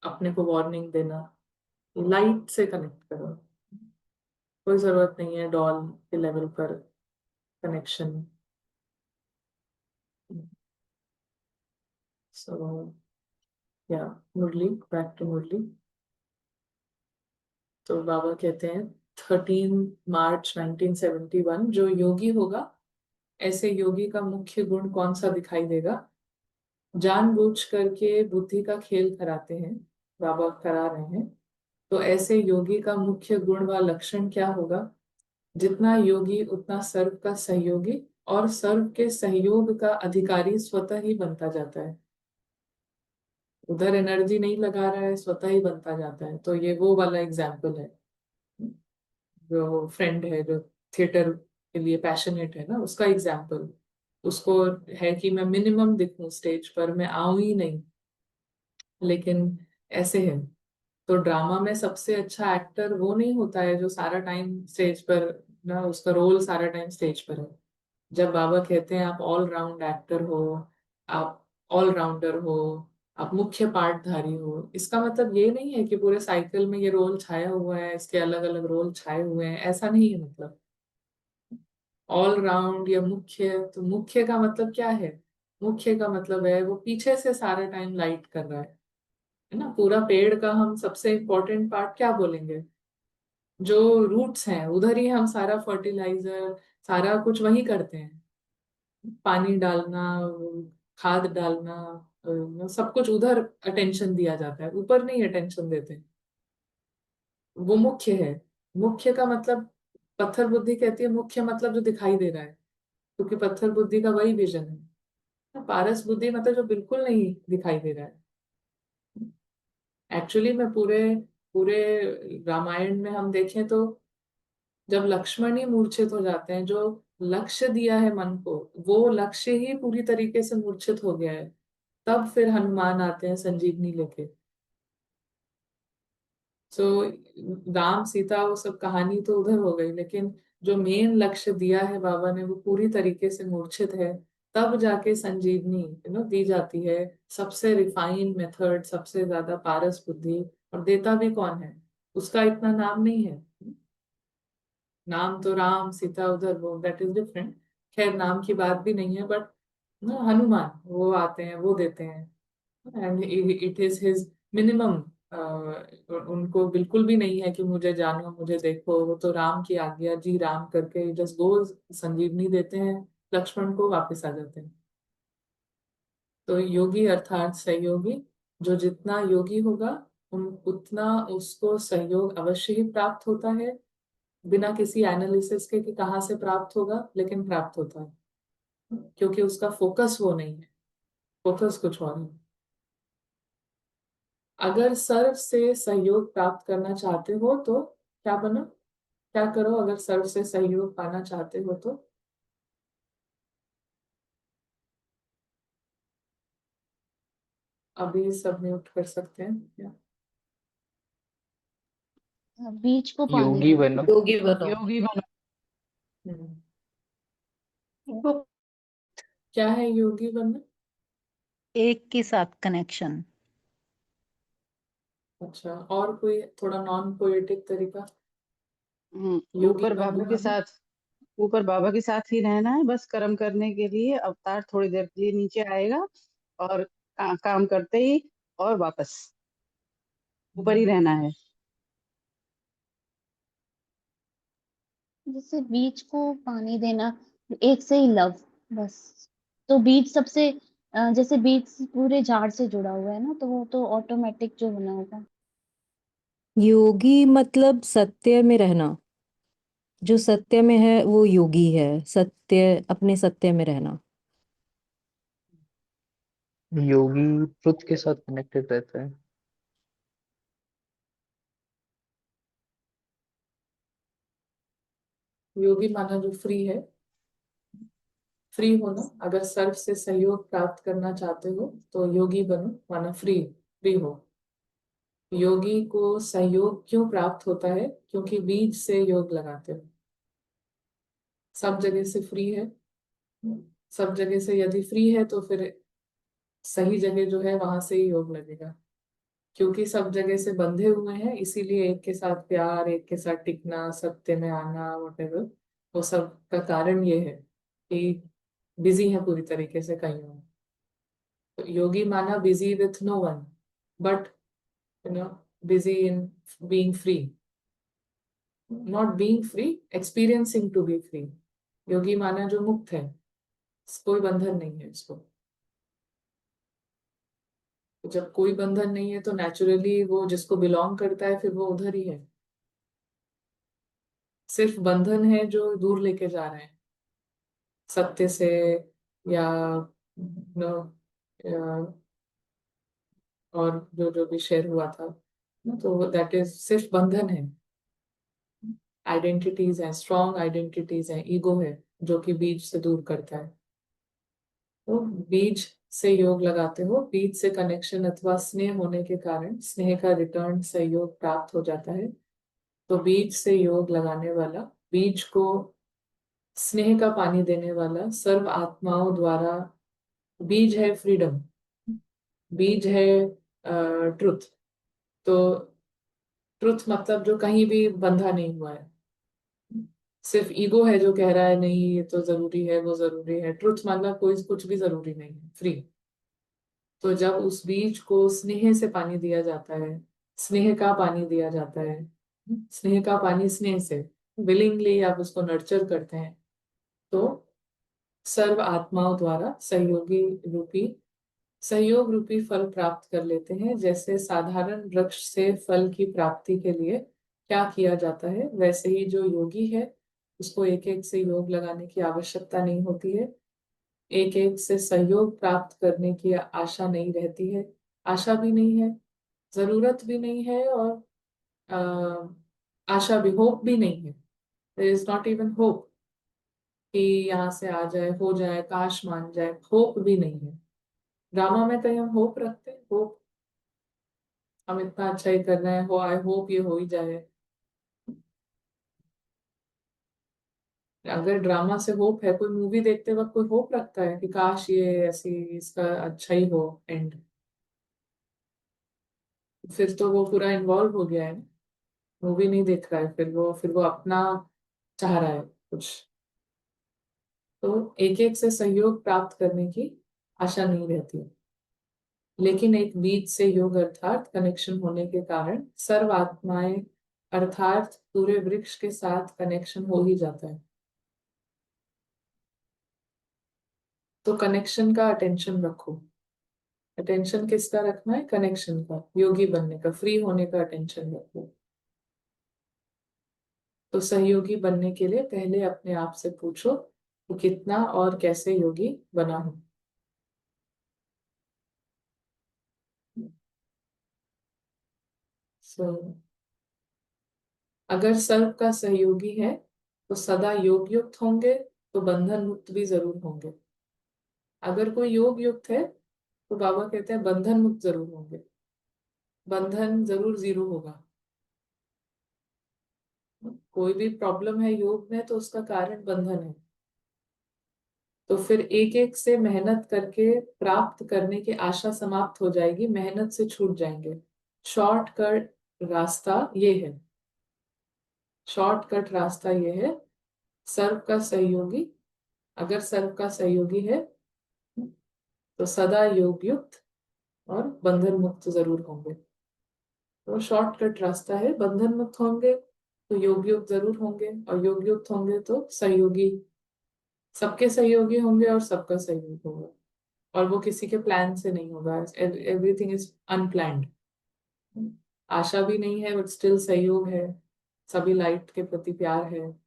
अपने को वार्निंग देना, लाइट से कनेक्ट करो। कोई जरूरत नहीं है डॉल के लेवल पर कनेक्शन। सो या मुरली, बैक टू मुरली। तो बाबा कहते हैं 13 मार्च 1971 जो योगी होगा, ऐसे योगी का मुख्य गुण कौन सा दिखाई देगा। जानबूझ करके बुद्धि का खेल कराते हैं, बाबा करा रहे हैं। तो ऐसे योगी का मुख्य गुण व लक्षण क्या होगा। जितना योगी उतना सर्व का सहयोगी, और सर्व के सहयोग का अधिकारी स्वतः ही बनता जाता है। उधर एनर्जी नहीं लगा रहा है, स्वतः ही बनता जाता है। तो ये वो वाला एग्जाम्पल है, जो फ्रेंड है जो थिएटर के लिए पैशनेट है ना, उसका एग्जाम्पल। उसको है कि मैं मिनिमम दिखूं स्टेज पर, मैं आऊं ही नहीं, लेकिन ऐसे है। तो ड्रामा में सबसे अच्छा एक्टर वो नहीं होता है जो सारा टाइम स्टेज पर ना उसका रोल सारा टाइम स्टेज पर है। जब बाबा कहते हैं आप ऑल राउंड एक्टर हो, आप ऑल राउंडर हो, आप मुख्य पार्टधारी हो, इसका मतलब ये नहीं है कि पूरे साइकिल में ये रोल छाया हुआ है, इसके अलग अलग रोल छाए हुए हैं, ऐसा नहीं है। मतलब ऑल राउंड या मुख्य, तो मुख्य का मतलब क्या है? मुख्य का मतलब है वो पीछे से सारा टाइम लाइट कर रहा है ना। पूरा पेड़ का हम सबसे इम्पोर्टेंट पार्ट क्या बोलेंगे? जो रूट्स हैं, उधर ही हम सारा फर्टिलाइजर, सारा कुछ वही करते हैं। पानी डालना, खाद डालना, सब कुछ उधर अटेंशन दिया जाता है, ऊपर नहीं अटेंशन देते। वो मुख्य है। मुख्य का मतलब, पत्थर बुद्धि कहती है मुख्य मतलब जो दिखाई दे रहा है, क्योंकि पत्थर बुद्धि का वही विजन है। पारस बुद्धि मतलब जो बिल्कुल नहीं दिखाई दे रहा है। एक्चुअली में पूरे पूरे रामायण में हम देखें तो जब लक्ष्मण ही मूर्छित हो जाते हैं, जो लक्ष्य दिया है मन को, वो लक्ष्य ही पूरी तरीके से मूर्छित हो गया है, तब फिर हनुमान आते हैं संजीवनी लेके। सो राम सीता वो सब कहानी तो उधर हो गई, लेकिन जो मेन लक्ष्य दिया है बाबा ने वो पूरी तरीके से मूर्छित है। तब जाके संजीवनी दी जाती है, सबसे रिफाइंड मेथड, सबसे ज्यादा पारस बुद्धि। और देता भी कौन है? उसका इतना नाम नहीं है। नाम तो राम सीता उधर, वो दैट इज डिफरेंट। खैर नाम की बात भी नहीं है, बट ना हनुमान वो आते हैं, वो देते हैं। And it is his minimum. उनको बिल्कुल भी नहीं है कि मुझे जानो, मुझे देखो, वो तो राम की आज्ञा, जी राम करके जस्ट गो, संजीवनी देते हैं, लक्ष्मण को वापस आ जाते हैं। तो योगी अर्थात सहयोगी, जो जितना योगी होगा उतना उसको सहयोग अवश्य ही प्राप्त होता है, बिना किसी एनालिसिस के कि कहाँ से प्राप्त होगा, लेकिन प्राप्त होता है, क्योंकि उसका फोकस वो नहीं है, फोकस कुछ और है। अगर सर्व से सहयोग प्राप्त करना चाहते हो तो क्या बनो, क्या करो? अगर सर्व से सहयोग पाना चाहते हो तो अभी सब म्यूट कर सकते हैं क्या? बीज को पानी योगी देना। बनो। योगी बनो। योगी बनो। हम्म, वो क्या है योगी बनना? एक के साथ कनेक्शन। अच्छा, और कोई थोड़ा नॉन पोएटिक तरीका? योगी ऊपर बाबा बनना के है ना? साथ, ऊपर बाबा के साथ ही रहना है, बस कर्म करने के लिए अवतार थोड़ी देर के लिए नीचे आएगा और काम करते ही और वापस ऊपर ही रहना है। जैसे बीज को पानी देना, एक से ही लव, बस। तो बीज सबसे जैसे बीज पूरे झाड़ से जुड़ा हुआ है ना, तो वो तो ऑटोमेटिक जो बना होगा। योगी मतलब सत्य में रहना। जो सत्य में है वो योगी है। सत्य, अपने सत्य में रहना। योगी ट्रुथ के साथ कनेक्टेड रहता है। योगी माना जो फ्री है, फ्री होना। अगर सर्व से सहयोग प्राप्त करना चाहते हो तो योगी बनो, माना फ्री, फ्री हो। योगी को सहयोग क्यों प्राप्त होता है? क्योंकि बीज से योग लगाते हो। सब जगह से फ्री है, सब जगह से यदि फ्री है तो फिर सही जगह जो है वहां से ही योग लगेगा। क्योंकि सब जगह से बंधे हुए हैं, इसीलिए एक के साथ प्यार, एक के साथ टिकना, सत्य में आना, whatever, वो सब का कारण ये है कि बिजी है पूरी तरीके से कहीं और। तो योगी माना busy with no one, but busy in being free, not being free, experiencing to be free. Yogi माना जो मुक्त है, कोई बंधन नहीं है इसको। तो जब कोई बंधन नहीं है तो नेचुरली वो जिसको बिलोंग करता है फिर वो उधर ही है। सिर्फ बंधन है जो दूर लेके जा रहे हैं सत्य से, या नो, और जो जो भी शेयर हुआ था ना, तो दैट इज सिर्फ बंधन है। आइडेंटिटीज हैं, स्ट्रॉन्ग आइडेंटिटीज हैं, ईगो है जो कि बीज से दूर करता है। तो बीज से योग लगाते हो, बीज से कनेक्शन अथवा स्नेह होने के कारण स्नेह का रिटर्न सहयोग प्राप्त हो जाता है। तो बीज से योग लगाने वाला बीज को स्नेह का पानी देने वाला सर्व आत्माओं द्वारा, बीज है फ्रीडम, बीज है ट्रुथ। तो ट्रुथ मतलब जो कहीं भी बंधा नहीं हुआ है, सिर्फ ईगो है जो कह रहा है नहीं ये तो जरूरी है वो जरूरी है। ट्रुथ मतलब कोई कुछ भी जरूरी नहीं है, फ्री। तो जब उस बीज को स्नेह से पानी दिया जाता है, स्नेह का पानी दिया जाता है, स्नेह का पानी स्नेह से विलिंगली आप उसको नर्चर करते हैं, तो सर्व आत्माओं द्वारा सहयोग रूपी फल प्राप्त कर लेते हैं। जैसे साधारण वृक्ष से फल की प्राप्ति के लिए क्या किया जाता है, वैसे ही जो योगी है उसको एक एक से योग लगाने की आवश्यकता नहीं होती है, एक एक से सहयोग प्राप्त करने की आशा नहीं रहती है, आशा भी नहीं है, जरूरत भी नहीं है, और आशा भी, होप भी नहीं है। There is not even hope कि यहाँ से आ जाए, हो जाए, काश मान जाए, होप भी नहीं है। ड्रामा में कहीं हम होप रखते हैं? होप, हम इतना अच्छा ही कर रहे हैं, हो आई होप ये हो ही जाए। अगर ड्रामा से होप है, कोई मूवी देखते वक्त कोई होप रखता है कि काश ये ऐसी इसका अच्छा ही हो एंड? फिर तो वो पूरा इन्वॉल्व हो गया है, मूवी नहीं देख रहा है, फिर वो अपना चाह रहा है कुछ। तो एक एक से सहयोग प्राप्त करने की आशा नहीं रहती है, लेकिन एक बीज से योग अर्थात कनेक्शन होने के कारण सर्व आत्माएं अर्थात पूरे वृक्ष के साथ कनेक्शन हो ही जाता है। तो कनेक्शन का अटेंशन रखो। अटेंशन किसका रखना है? कनेक्शन का, योगी बनने का, फ्री होने का अटेंशन रखो। तो सहयोगी बनने के लिए पहले अपने आप से पूछो कि कितना और कैसे योगी बना हूं। So, अगर सर्व का सहयोगी है तो सदा योग युक्त होंगे, तो बंधन मुक्त भी जरूर होंगे। अगर कोई योग युक्त है तो बाबा कहते हैं बंधन मुक्त जरूर होंगे, बंधन जरूर जीरो होगा। कोई भी प्रॉब्लम है योग में तो उसका कारण बंधन है। तो फिर एक एक से मेहनत करके प्राप्त करने की आशा समाप्त हो जाएगी, मेहनत से छूट जाएंगे। शॉर्टकट रास्ता ये है, शॉर्टकट रास्ता ये है, सर्व का सहयोगी, अगर सर्व का सहयोगी है तो सदा योग युक्त और बंधन मुक्त जरूर होंगे। तो शॉर्टकट रास्ता है, बंधन मुक्त होंगे तो योग युक्त जरूर होंगे, और योग युक्त होंगे तो सहयोगी, सबके सहयोगी होंगे और सबका सहयोग होगा। और वो किसी के प्लान से नहीं होगा, एवरीथिंग इज अनप्लैंड। आशा भी नहीं है बट स्टिल सहयोग है, सभी लाइट के प्रति प्यार है,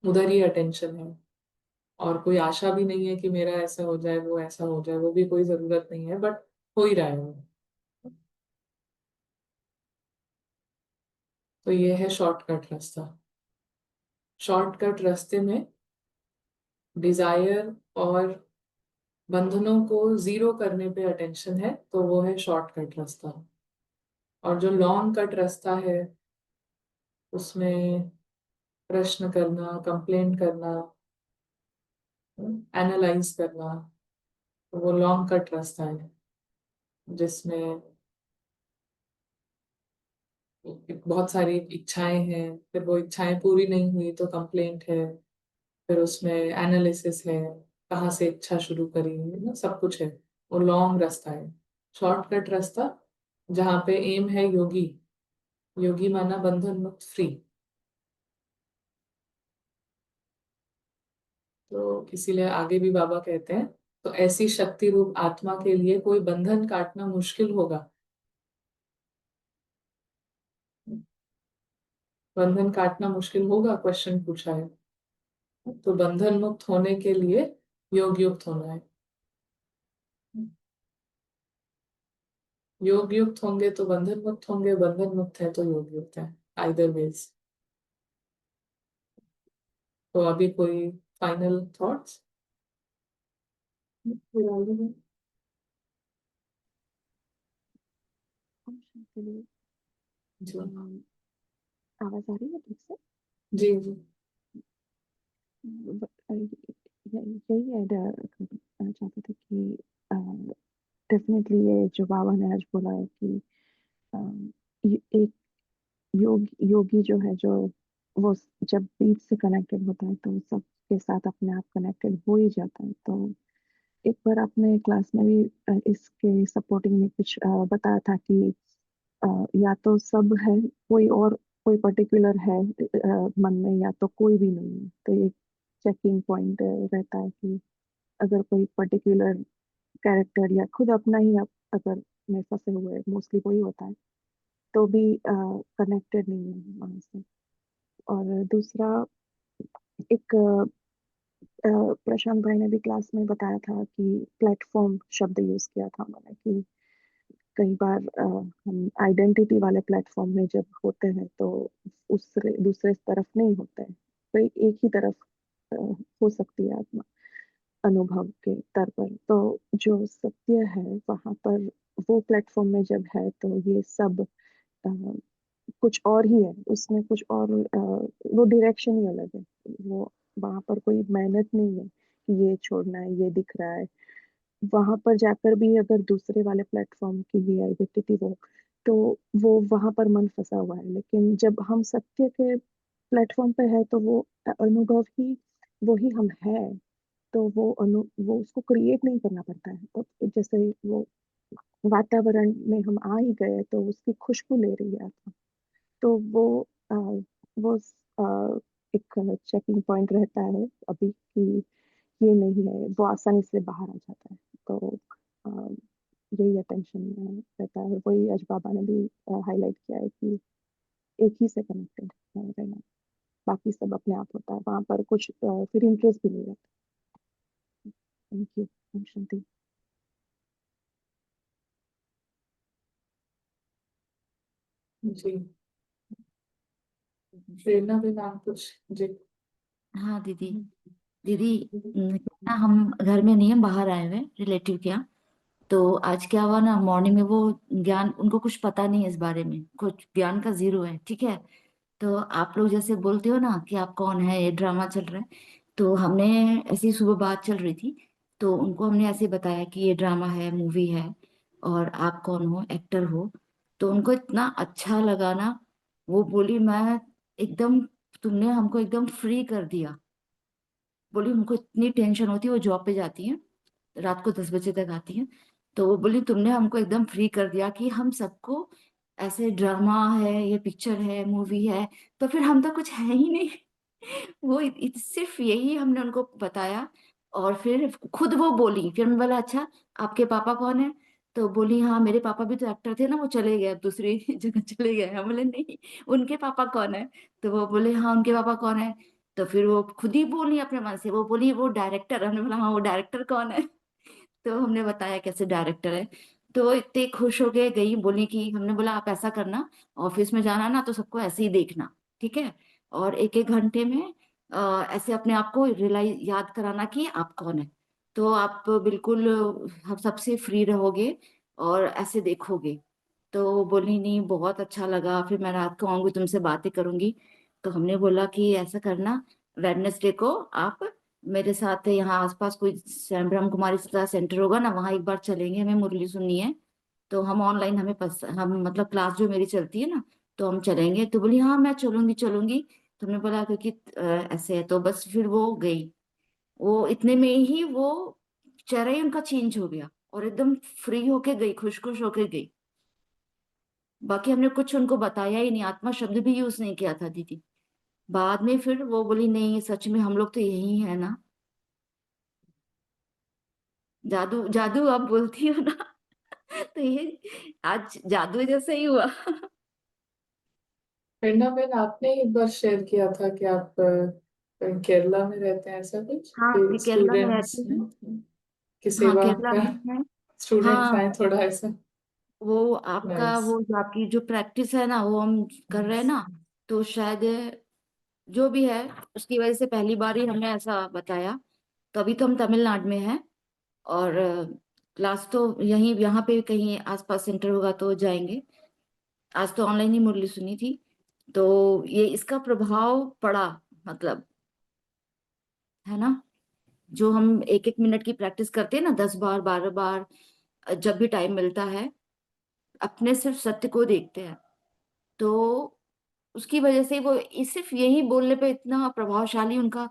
उधर ही अटेंशन है। और कोई आशा भी नहीं है कि मेरा ऐसा हो जाए वो ऐसा हो जाए, वो भी कोई जरूरत नहीं है, बट हो ही रहा है वो। तो ये है शॉर्टकट रास्ता। शॉर्टकट रास्ते में डिजायर और बंधनों को जीरो करने पे अटेंशन है, तो वो है शॉर्टकट रास्ता। और जो लॉन्ग कट रास्ता है उसमें प्रश्न करना, कंप्लेन करना, एनालाइज करना, तो वो लॉन्ग कट रास्ता है जिसमें बहुत सारी इच्छाएं हैं, फिर वो इच्छाएं पूरी नहीं हुई तो कंप्लेंट है, फिर उसमें एनालिसिस है, कहाँ से इच्छा शुरू करी है ना, सब कुछ है। वो लॉन्ग रास्ता है। शॉर्टकट रास्ता जहाँ पे एम है योगी, योगी माना बंधन मुक्त, फ्री। तो इसीलिए आगे भी बाबा कहते हैं, तो ऐसी शक्ति रूप आत्मा के लिए कोई बंधन काटना मुश्किल होगा। बंधन काटना मुश्किल होगा, क्वेश्चन पूछा है। तो बंधन मुक्त होने के लिए योग युक्त होना है। योग युक्त होंगे तो बंधन मुक्त होंगे, बंधन मुक्त है तो योग युक्त है, आइदर वेज। तो अभी कोई फाइनल थॉट्स? के लिए जी आवाज आ रही है ठीक से? जी जी। यही ऐड करना चाहते थे कि डेफिनेटली ये जो बाबा ने आज बोला है कि एक योगी जो है, जो वो जब बीच से कनेक्टेड होता है तो सबके साथ अपने आप कनेक्टेड हो ही जाता है। तो एक बार आपने क्लास में भी इसके सपोर्टिंग में कुछ बताया था कि या तो सब है, कोई और कोई पर्टिकुलर है मन में, या तो कोई भी नहीं है। तो ये चेकिंग पॉइंट रहता है कि अगर कोई पर्टिकुलर कैरेक्टर या खुद अपना ही आप अगर में फंसे हुए, मोस्टली वही होता है, तो भी कनेक्टेड नहीं है वहां से। और दूसरा, एक प्रशांत भाई ने भी क्लास में बताया था कि प्लेटफॉर्म शब्द यूज किया था उन्होंने कि कई बार हम आइडेंटिटी वाले प्लेटफॉर्म में जब होते हैं तो उस दूसरे तरफ नहीं होते हैं, तो एक ही तरफ अ, हो सकती है आत्मा अनुभव के स्तर पर। तो जो सत्य है वहां पर, वो प्लेटफॉर्म में जब है तो ये सब अ, कुछ और ही है, उसमें कुछ और वो डायरेक्शन ही अलग है। वो वहां पर कोई मेहनत नहीं है कि ये छोड़ना है, ये दिख रहा है। वहां पर जाकर भी अगर दूसरे वाले प्लेटफॉर्म की भी आइडेंटिटी हो, तो वो वहां पर मन फंसा हुआ है। लेकिन जब हम सत्य के प्लेटफॉर्म पे है तो वो अनुभव ही वो ही हम है। तो वो उसको क्रिएट नहीं करना पड़ता है। तो जैसे वो वातावरण में हम आ ही गए तो उसकी खुशबू ले रही है आत्मा। तो वो एक चेकिंग पॉइंट रहता है अभी कि ये नहीं है, वो आसानी से बाहर आ जाता है। तो अ, यही अटेंशन रहता है। वही आज बाबा ने भी हाईलाइट किया है कि एक ही से कनेक्टेड रहना, बाकी सब अपने आप होता है। वहां पर कुछ फिर इंटरेस्ट भी नहीं रहता। Thank you. शांति। जी, प्रेरणा भी नाम कुछ। जी। हाँ दीदी। दीदी ना हम घर में नहीं, हम बाहर आए हुए रिलेटिव के यहाँ। तो आज क्या हुआ ना, मॉर्निंग में वो ज्ञान उनको कुछ पता नहीं है इस बारे में, कुछ ज्ञान का जीरो है, ठीक है। तो आप लोग जैसे बोलते हो ना कि आप कौन है, ये ड्रामा चल रहा है, तो हमने ऐसी सुबह बात चल रही थी, तो उनको हमने ऐसे बताया कि ये ड्रामा है, मूवी है, और आप कौन हो, एक्टर हो। तो उनको इतना अच्छा लगा ना, वो बोली मैं एकदम, तुमने हमको एकदम फ्री कर दिया। बोली उनको इतनी टेंशन होती है, वो जॉब पे जाती है, रात को 10 बजे तक आती है। तो वो बोली तुमने हमको एकदम फ्री कर दिया कि हम सबको ऐसे ड्रामा है, ये पिक्चर है, मूवी है, तो फिर हम तो कुछ है ही नहीं। वो सिर्फ यही हमने उनको बताया। और फिर खुद वो बोली, फिर मैं बोला अच्छा आपके पापा कौन है। तो बोली हाँ मेरे पापा भी तो एक्टर थे ना, वो चले गए, अब दूसरी जगह चले गए। हम बोले नहीं, उनके पापा कौन है। तो वो बोले हाँ उनके पापा कौन है। तो फिर वो खुद ही बोली अपने मन से, वो बोली वो डायरेक्टर। हमने बोला हाँ वो डायरेक्टर कौन है। तो हमने बताया कैसे डायरेक्टर है। तो इतने खुश हो गए, गई बोली कि, हमने बोला आप ऐसा करना, ऑफिस में जाना ना तो सबको ऐसे ही देखना, ठीक है। और एक एक घंटे में ऐसे अपने आप को रियलाइज याद कराना कि आप कौन है। तो आप बिल्कुल हम सबसे फ्री रहोगे और ऐसे देखोगे। तो बोली नहीं बहुत अच्छा लगा, फिर मैं रात को आऊंगी तुमसे बातें करूंगी। तो हमने बोला कि ऐसा करना, वेडनेसडे को आप मेरे साथ यहाँ आसपास कोई ब्रह्म कुमारी का सेंटर होगा ना, वहां एक बार चलेंगे, हमें मुरली सुननी है। तो हम ऑनलाइन, हम मतलब क्लास जो मेरी चलती है ना, तो हम चलेंगे। तो बोली हाँ मैं चलूंगी चलूंगी। तो हमने बोला क्योंकि ऐसे है, तो बस फिर वो गई। वो इतने में ही वो चेहरा ही उनका चेंज हो गया, और एकदम फ्री होके गई, खुश खुश होके गई। बाकी हमने कुछ उनको बताया ही नहीं, आत्मा शब्द भी यूज नहीं किया था दीदी। बाद में फिर वो बोली नहीं सच में हम लोग तो यही है ना। जादू जादू आप बोलती हो ना। तो ये आज जादू जैसे ही हुआ। प्रेरणा मैम, आपने एक बार शेयर किया था कि आप केरला में रहते हैं, ऐसा कुछ हाँ कि मैं केरला में स्टूडेंट्स रहती हूँ। की हाँ सेवा केरला का, में है। स्टूडेंट्स हाँ आए थोड़ा ऐसा। वो आपका नाइस। वो जो आपकी जो प्रैक्टिस है ना, वो हम कर रहे हैं ना, तो शायद जो भी है उसकी वजह से पहली बार ही हमने ऐसा बताया। तो अभी तो हम तमिलनाडु में हैं, और क्लास तो यहीं यहाँ पे कहीं आसपास सेंटर होगा तो जाएंगे। आज तो ऑनलाइन ही मुरली सुनी थी। तो ये इसका प्रभाव पड़ा, मतलब है ना, जो हम 1-1 मिनट की प्रैक्टिस करते हैं ना, 10 बार 12 बार, जब भी टाइम मिलता है अपने सिर्फ सत्य को देखते हैं, तो उसकी वजह से वो सिर्फ यही बोलने पे इतना प्रभावशाली उनका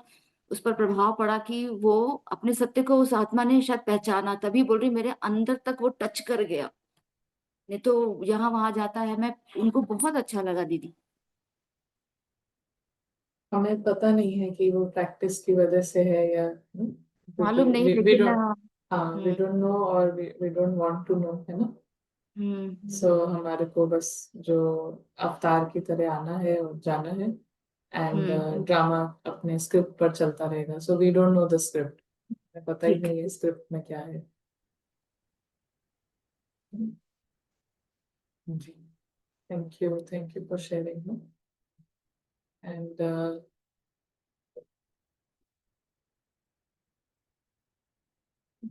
उस पर प्रभाव पड़ा कि वो अपने सत्य को उस आत्मा ने शायद पहचाना, तभी बोल रही मेरे अंदर तक वो टच कर गया। नहीं तो यहाँ वहां जाता है, मैं उनको बहुत अच्छा लगा दीदी। हमें पता नहीं है कि वो प्रैक्टिस की वजह से है या मालूम नहीं, वी लेकिन डोंट, हाँ वी हम्म डोंट नो और we don't want to know, है ना। सो हमारे को बस जो अवतार की तरह आना है और जाना है, एंड ड्रामा अपने स्क्रिप्ट पर चलता रहेगा। So we don't know the script, हमें पता ही ठीक। नहीं है स्क्रिप्ट में क्या है। जी, thank you for sharing. And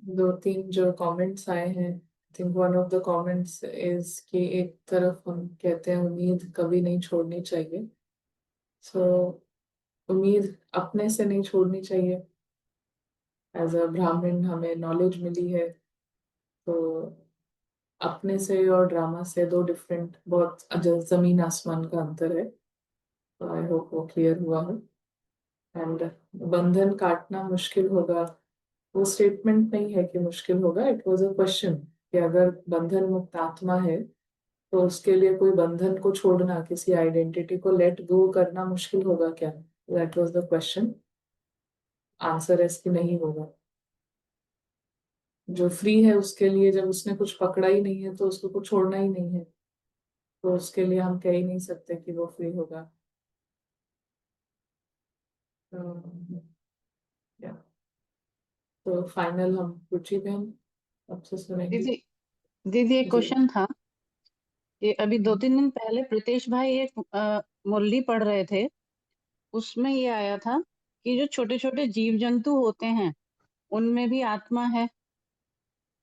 2-3 जो कमेंट्स आए हैं, I think one of the comments is कि एक तरफ हम कहते हैं उम्मीद कभी नहीं छोड़नी चाहिए। सो उम्मीद अपने से नहीं छोड़नी चाहिए। एज अ ब्राह्मण हमें नॉलेज मिली है, तो अपने से और ड्रामा से दो डिफरेंट, बहुत जमीन आसमान का अंतर है। तो आई होप वो क्लियर हुआ हो। एंड बंधन काटना मुश्किल होगा, वो स्टेटमेंट नहीं है कि मुश्किल होगा, इट वाज अ क्वेश्चन कि अगर बंधन मुक्त आत्मा है तो उसके लिए कोई बंधन को छोड़ना, किसी आइडेंटिटी को लेट गो करना मुश्किल होगा क्या? That was the question. Answer है इसकी नहीं होगा। जो फ्री है उसके लिए, जब उसने कुछ पकड़ा ही नहीं है तो उसको कुछ छोड़ना ही नहीं है, तो उसके लिए हम कह ही नहीं सकते कि वो फ्री होगा। तो या, तो फाइनल हम रुचि बहन आपसे सुनेंगे। दीदी दीदी एक जी। क्वेश्चन था कि अभी 2-3 दिन पहले प्रीतेश भाई एक मुरली पढ़ रहे थे, उसमें ये आया था कि जो छोटे छोटे जीव जंतु होते हैं उनमें भी आत्मा है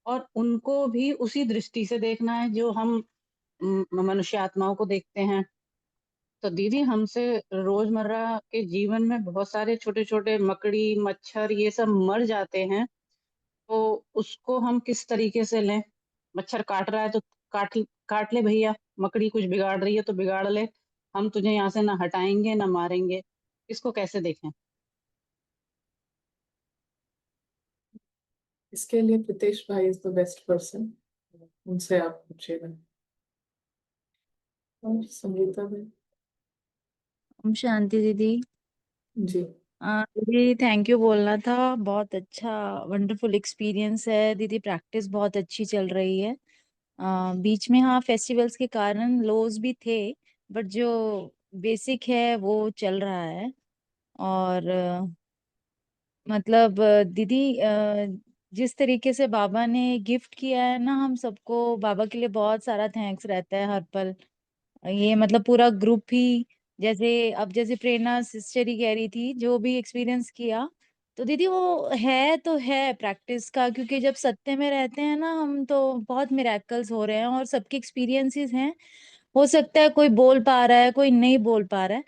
और उनको भी उसी दृष्टि से देखना है जो हम मनुष्य आत्माओं को देखते हैं। तो दीदी हमसे रोजमर्रा के जीवन में बहुत सारे छोटे छोटे मकड़ी मच्छर ये सब मर जाते हैं, तो उसको हम किस तरीके से लें? मच्छर काट रहा है तो काट काट ले भैया, मकड़ी कुछ बिगाड़ रही है तो बिगाड़ ले, हम तुझे यहाँ से ना हटाएंगे ना मारेंगे, इसको कैसे देखें? इसके लिए प्रीतेश भाई इज द बेस्ट पर्सन, उनसे आप पूछिएगा। और संगीता भी। ओम शांति दीदी। जी। दीदी थैंक यू बोलना था, बहुत अच्छा वंडरफुल एक्सपीरियंस है दीदी, प्रैक्टिस बहुत अच्छी चल रही है। बीच में हाँ फेस्टिवल्स के कारण लोज भी थे, बट जो बेसिक है वो चल रहा है। और मतलब दीदी जिस तरीके से बाबा ने गिफ्ट किया है ना हम सबको, बाबा के लिए बहुत सारा थैंक्स रहता है हर पल। ये मतलब पूरा ग्रुप ही, जैसे अब जैसे प्रेरणा सिस्टर ही कह रही थी जो भी एक्सपीरियंस किया, तो दीदी वो है तो है प्रैक्टिस का, क्योंकि जब सत्य में रहते हैं ना हम तो बहुत मिरेकल्स हो रहे हैं और सबके एक्सपीरियंसेस हैं। हो सकता है कोई बोल पा रहा है कोई नहीं बोल पा रहा है,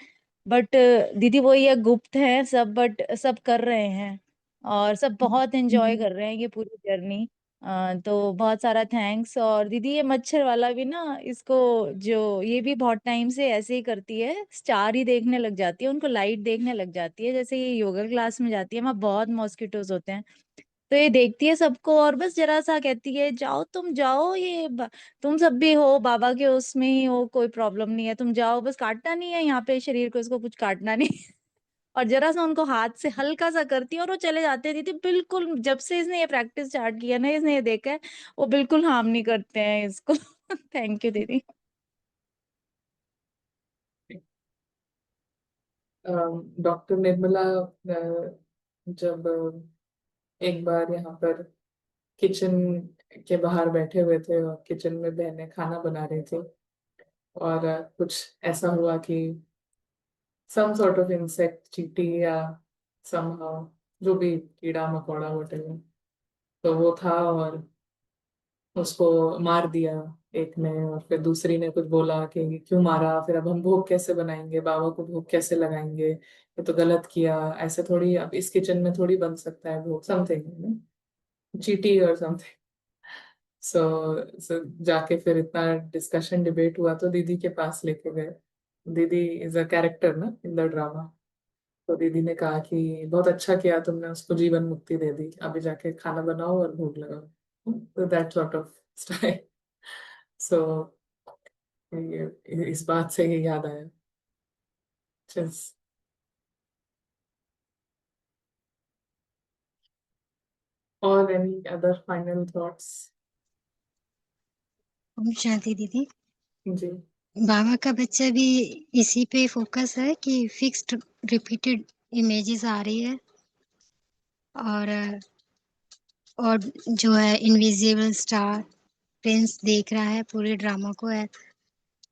बट दीदी वो ये गुप्त है सब, बट सब कर रहे हैं और सब बहुत एंजॉय कर रहे हैं ये पूरी जर्नी। तो बहुत सारा थैंक्स। और दीदी ये मच्छर वाला भी ना, इसको जो ये भी बहुत टाइम से ऐसे ही करती है, स्टार ही देखने लग जाती है, उनको लाइट देखने लग जाती है, जैसे ये योगा क्लास में जाती है वहाँ बहुत मॉस्किटोज होते हैं, तो ये देखती है सबको और बस जरा सा कहती है जाओ तुम जाओ, तुम सब भी हो बाबा के उसमें ही हो, कोई प्रॉब्लम नहीं है, तुम जाओ, बस काटना नहीं है यहाँ पे शरीर को, इसको कुछ काटना नहीं और जरा सा उनको हाथ से हल्का सा करती है और वो चले जाते हैं दीदी। बिल्कुल जब से इसने ये प्रैक्टिस स्टार्ट किया ना, इसने ये देखा है, वो बिल्कुल हार्म नहीं करते हैं इसको थैंक यू दीदी। डॉक्टर निर्मला जब एक बार यहाँ पर किचन के बाहर बैठे हुए थे और किचन में बहनें खाना बना रही थी, और कुछ ऐसा हुआ कि सम सॉर्ट ऑफ इंसेक्ट, चींटी या समहाउ जो भी कीड़ा मकोड़ा वगैरह, तो वो था और उसको मार दिया एक ने, और फिर दूसरी ने कुछ बोला कि क्यों मारा, फिर अब हम भोग कैसे बनाएंगे, बाबा को भोग कैसे लगाएंगे, ये तो गलत किया, ऐसे थोड़ी अब इस किचन में थोड़ी बन सकता है भोग, समथिंग चीटी और समथिंग। सो जाके फिर इतना डिस्कशन डिबेट हुआ तो दीदी के पास लेके गए। दीदी इज अ कैरेक्टर ना इन द ड्रामा। तो दीदी ने कहा कि बहुत अच्छा किया तुमने, उसको जीवन मुक्ति दे दी, अभी जाके खाना बनाओ और भोग लगाओ, तो दैट सॉर्ट ऑफ स्टाइल। सो ये इस बात से ये याद आया। Just, और any other final thoughts? Om Shanti दीदी। जी। बाबा का बच्चा भी इसी पे फोकस है कि फिक्स्ड रिपीटेड इमेजेस आ रही है, और जो है इनविजिबल स्टार प्रिंस देख रहा है पूरे ड्रामा को है,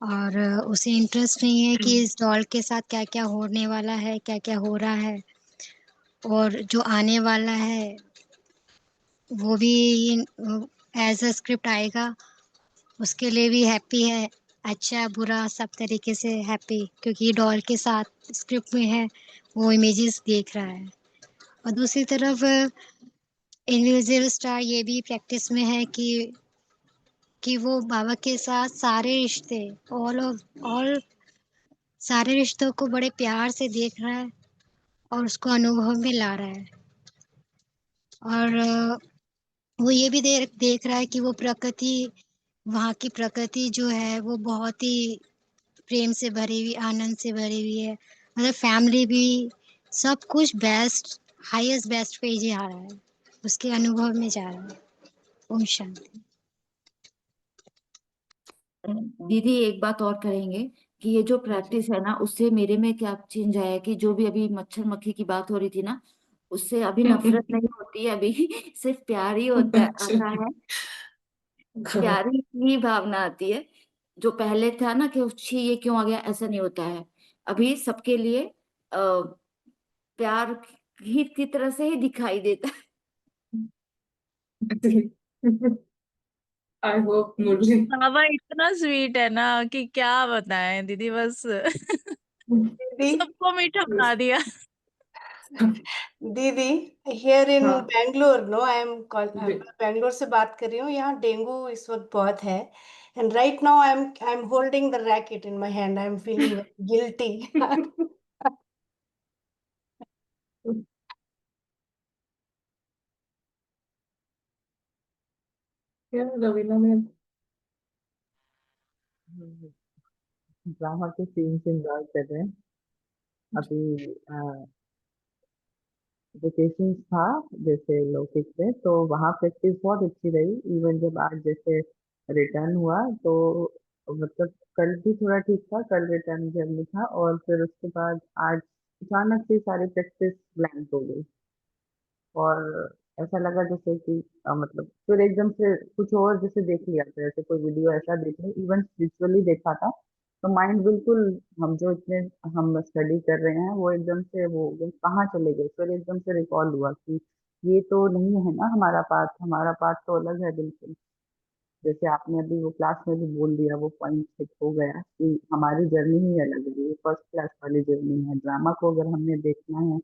और उसे इंटरेस्ट नहीं है कि इस डॉल के साथ क्या क्या होने वाला है, क्या क्या हो रहा है, और जो आने वाला है वो भी एज अ स्क्रिप्ट आएगा, उसके लिए भी हैप्पी है, अच्छा बुरा सब तरीके से हैप्पी, क्योंकि ये डॉल के साथ स्क्रिप्ट में है, वो इमेजेस देख रहा है। और दूसरी तरफ इनविजिबल स्टार ये भी प्रैक्टिस में है कि वो बाबा के साथ सारे रिश्ते ऑल सारे रिश्तों को बड़े प्यार से देख रहा है और उसको अनुभव में ला रहा है। और वो ये भी देख रहा है कि वो प्रकृति, वहाँ की प्रकृति जो है वो बहुत ही प्रेम से भरी हुई, आनंद से भरी हुई है, मतलब फैमिली भी, सब कुछ बेस्ट, हाईएस्ट बेस्ट पे ही जा रहा है, उसके अनुभव में जा रहा है। ओम शांति। दीदी एक बात और करेंगे कि ये जो प्रैक्टिस है ना, उससे मेरे में क्या चेंज आया कि जो भी अभी मच्छर मक्खी की बात हो रही थी ना, उससे अभी नफरत नहीं होती है, अभी सिर्फ प्यार ही होता आता है, प्यार ही भावना आती है। जो पहले था ना कि छी ये क्यों आ गया, ऐसा नहीं होता है। अभी सबके लिए प्यार की तरह से ही दिखाई देता है। आई होप मुरली। बाबा इतना स्वीट है ना कि क्या बताएं दीदी, बस दीदी सबको मीठा बना दिया। दीदी, हियर इन हाँ बैंगलोर, नो आई एम जी। बैंगलोर से बात कर रही हूँ। यहाँ डेंगू इस वक्त बहुत है, and right now I am holding the racket in my hand, I am feeling guilty. क्या रवीना ने ड्रामा के सीन्स एंजॉय कर रहे हैं अभी। वेकेशन था जैसे लौकिक में, तो वहाँ प्रैक्टिस बहुत अच्छी रही। इवन जब आज जैसे रिटर्न हुआ तो मतलब कल भी थोड़ा ठीक था, कल रिटर्न जर्नी था, और फिर उसके बाद आज अचानक से सारी प्रैक्टिस ब्लैंक हो गई, और ऐसा लगा जैसे कि मतलब फिर एकदम से कुछ और जैसे देख लिया था, जैसे कोई वीडियो ऐसा देख लिया, इवन स्पिरिचुअली देखा था, तो माइंड बिल्कुल, हम जो इतने हम स्टडी कर रहे हैं वो एकदम से वो हो गए, कहाँ चले गए। फिर एकदम से रिकॉल हुआ कि ये तो नहीं है ना हमारा पाथ तो अलग है बिल्कुल। जैसे आपने अभी वो क्लास में भी बोल दिया, वो पॉइंट फिट हो गया कि हमारी जर्नी ही अलग है, ये फर्स्ट क्लास वाली जर्नी है। ड्रामा को अगर हमने देखना है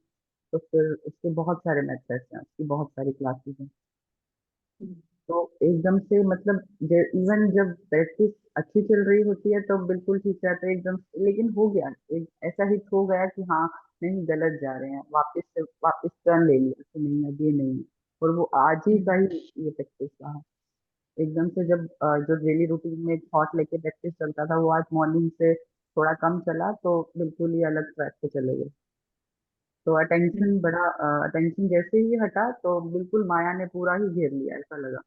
तो फिर उसके बहुत सारे मेथड्स हैं, उसकी बहुत सारी क्लासेस हैं। तो एकदम से मतलब इवन जब प्रैक्टिस अच्छी चल रही होती है तो बिल्कुल ठीक रहता है एकदम लेकिन हो गया एक ऐसा हिट हो गया कि हाँ नहीं गलत जा रहे हैं, वापस टर्न ले लिया कि नहीं अब ये नहीं है। और वो आज ही का ही ये प्रैक्टिस रहा। एकदम से जब जो डेली रूटीन में थॉट लेके प्रैक्टिस चलता था वो आज मॉर्निंग से थोड़ा कम चला, तो बिल्कुल ही अलग ट्रैक पे चले गए। तो अटेंशन जैसे ही हटा तो बिल्कुल माया ने पूरा ही घेर लिया, ऐसा लगा।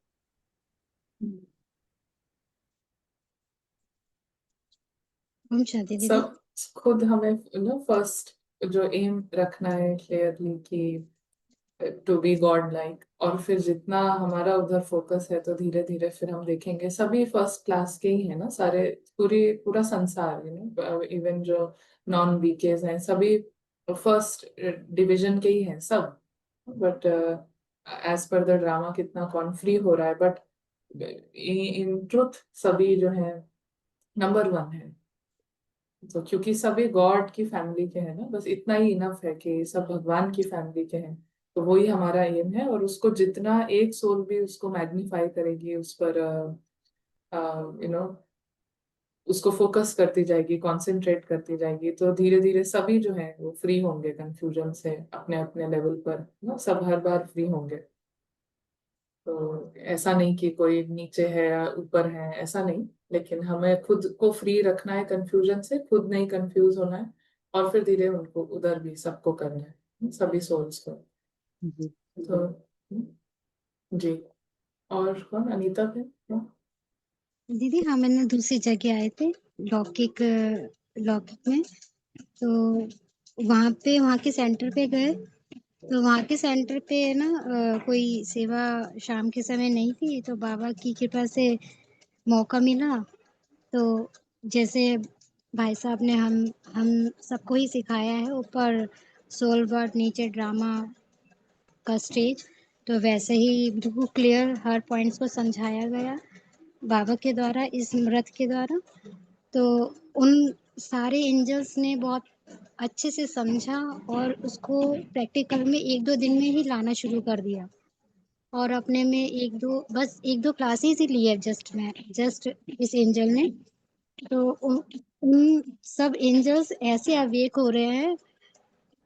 ओम शांति दीदी। सब खुद हमें फर्स्ट जो एम रखना है क्लियरली कि टू बी गॉड लाइक, और फिर जितना हमारा उधर फोकस है तो धीरे धीरे फिर हम देखेंगे सभी फर्स्ट क्लास के ही है ना सारे, पूरा संसार इवन जो नॉन बीकेज हैं सभी फर्स्ट डिवीजन के ही हैं सब। But as per the drama कितना कौन फ्री हो रहा है, बट इन ट्रुथ सभी जो है नंबर 1 है। तो क्योंकि सभी गॉड की फैमिली के हैं ना, बस इतना ही इनफ है कि सब भगवान की फैमिली के हैं। तो वही हमारा एम है, और उसको जितना एक सोल भी उसको मैग्नीफाई करेगी, उस पर उसको फोकस करती जाएगी, कंसंट्रेट करती जाएगी, तो धीरे धीरे सभी जो है वो फ्री होंगे कंफ्यूजन से अपने अपने लेवल पर ना, सब हर बार फ्री होंगे। तो ऐसा नहीं कि कोई नीचे है या ऊपर है, ऐसा नहीं, लेकिन हमें खुद को फ्री रखना है कंफ्यूजन से, खुद नहीं कंफ्यूज होना है, और फिर धीरे उनको उधर भी सबको करना है, सभी सोल्स को। जी तो जी, और कौन, अनीता पे? दीदी हाँ, मैंने दूसरी जगह आए थे लौकिक में, तो वहाँ के सेंटर पे गए, तो वहाँ के सेंटर पे ना कोई सेवा शाम के समय नहीं थी, तो बाबा की कृपा से मौका मिला। तो जैसे भाई साहब ने हम सबको ही सिखाया है, ऊपर सोल वर्ड, नीचे ड्रामा का स्टेज, तो वैसे ही बिल्कुल क्लियर हर पॉइंट्स को समझाया गया बाबा के द्वारा, इस व्रत के द्वारा। तो उन सारे एंजल्स ने बहुत अच्छे से समझा और उसको प्रैक्टिकल में 1-2 दिन में ही लाना शुरू कर दिया, और अपने में 1-2 क्लासेस ही ली है जस्ट इस एंजल ने। तो उन सब एंजल्स ऐसे अवेक हो रहे हैं,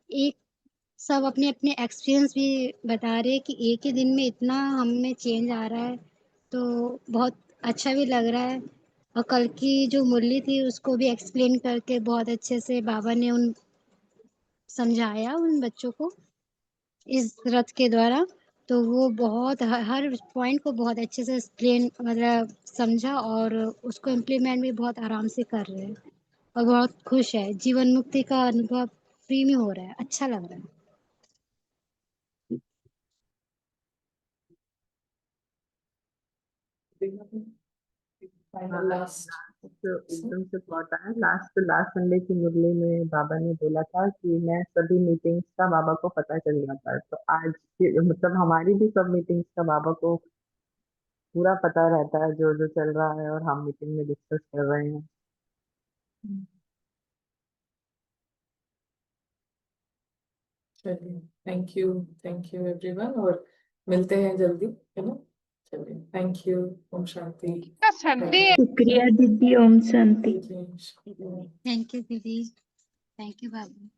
एक सब अपने अपने एक्सपीरियंस भी बता रहे हैं कि एक ही दिन में इतना हम में चेंज आ रहा है, तो बहुत अच्छा भी लग रहा है। और कल की जो मुरली थी उसको भी एक्सप्लेन करके बहुत अच्छे से बाबा ने समझाया उन बच्चों को इस रथ के द्वारा। तो वो बहुत हर पॉइंट को बहुत अच्छे से एक्सप्लेन मतलब समझा, और उसको इम्प्लीमेंट भी बहुत आराम से कर रहे हैं, और बहुत खुश है। जीवन मुक्ति का अनुभव फ्री में हो रहा है, अच्छा लग रहा है। फाइनल लास्ट तो एकदम से थॉट आया, लास्ट संडे की मुरली में बाबा ने बोला था कि मैं सभी मीटिंग्स का बाबा को पता चल जाता है, तो आज मतलब हमारी भी सब मीटिंग्स का बाबा को पूरा पता रहता है जो जो चल रहा है, और हम मीटिंग में डिस्कस कर रहे हैं। चलिए, थैंक यू एवरीवन, और मिलते हैं जल्दी, है ना? चलिए, थैंक यू। ओम शांति। शुक्रिया दीदी, ओम शांति। जी, थैंक यू दीदी, थैंक यू बाबा।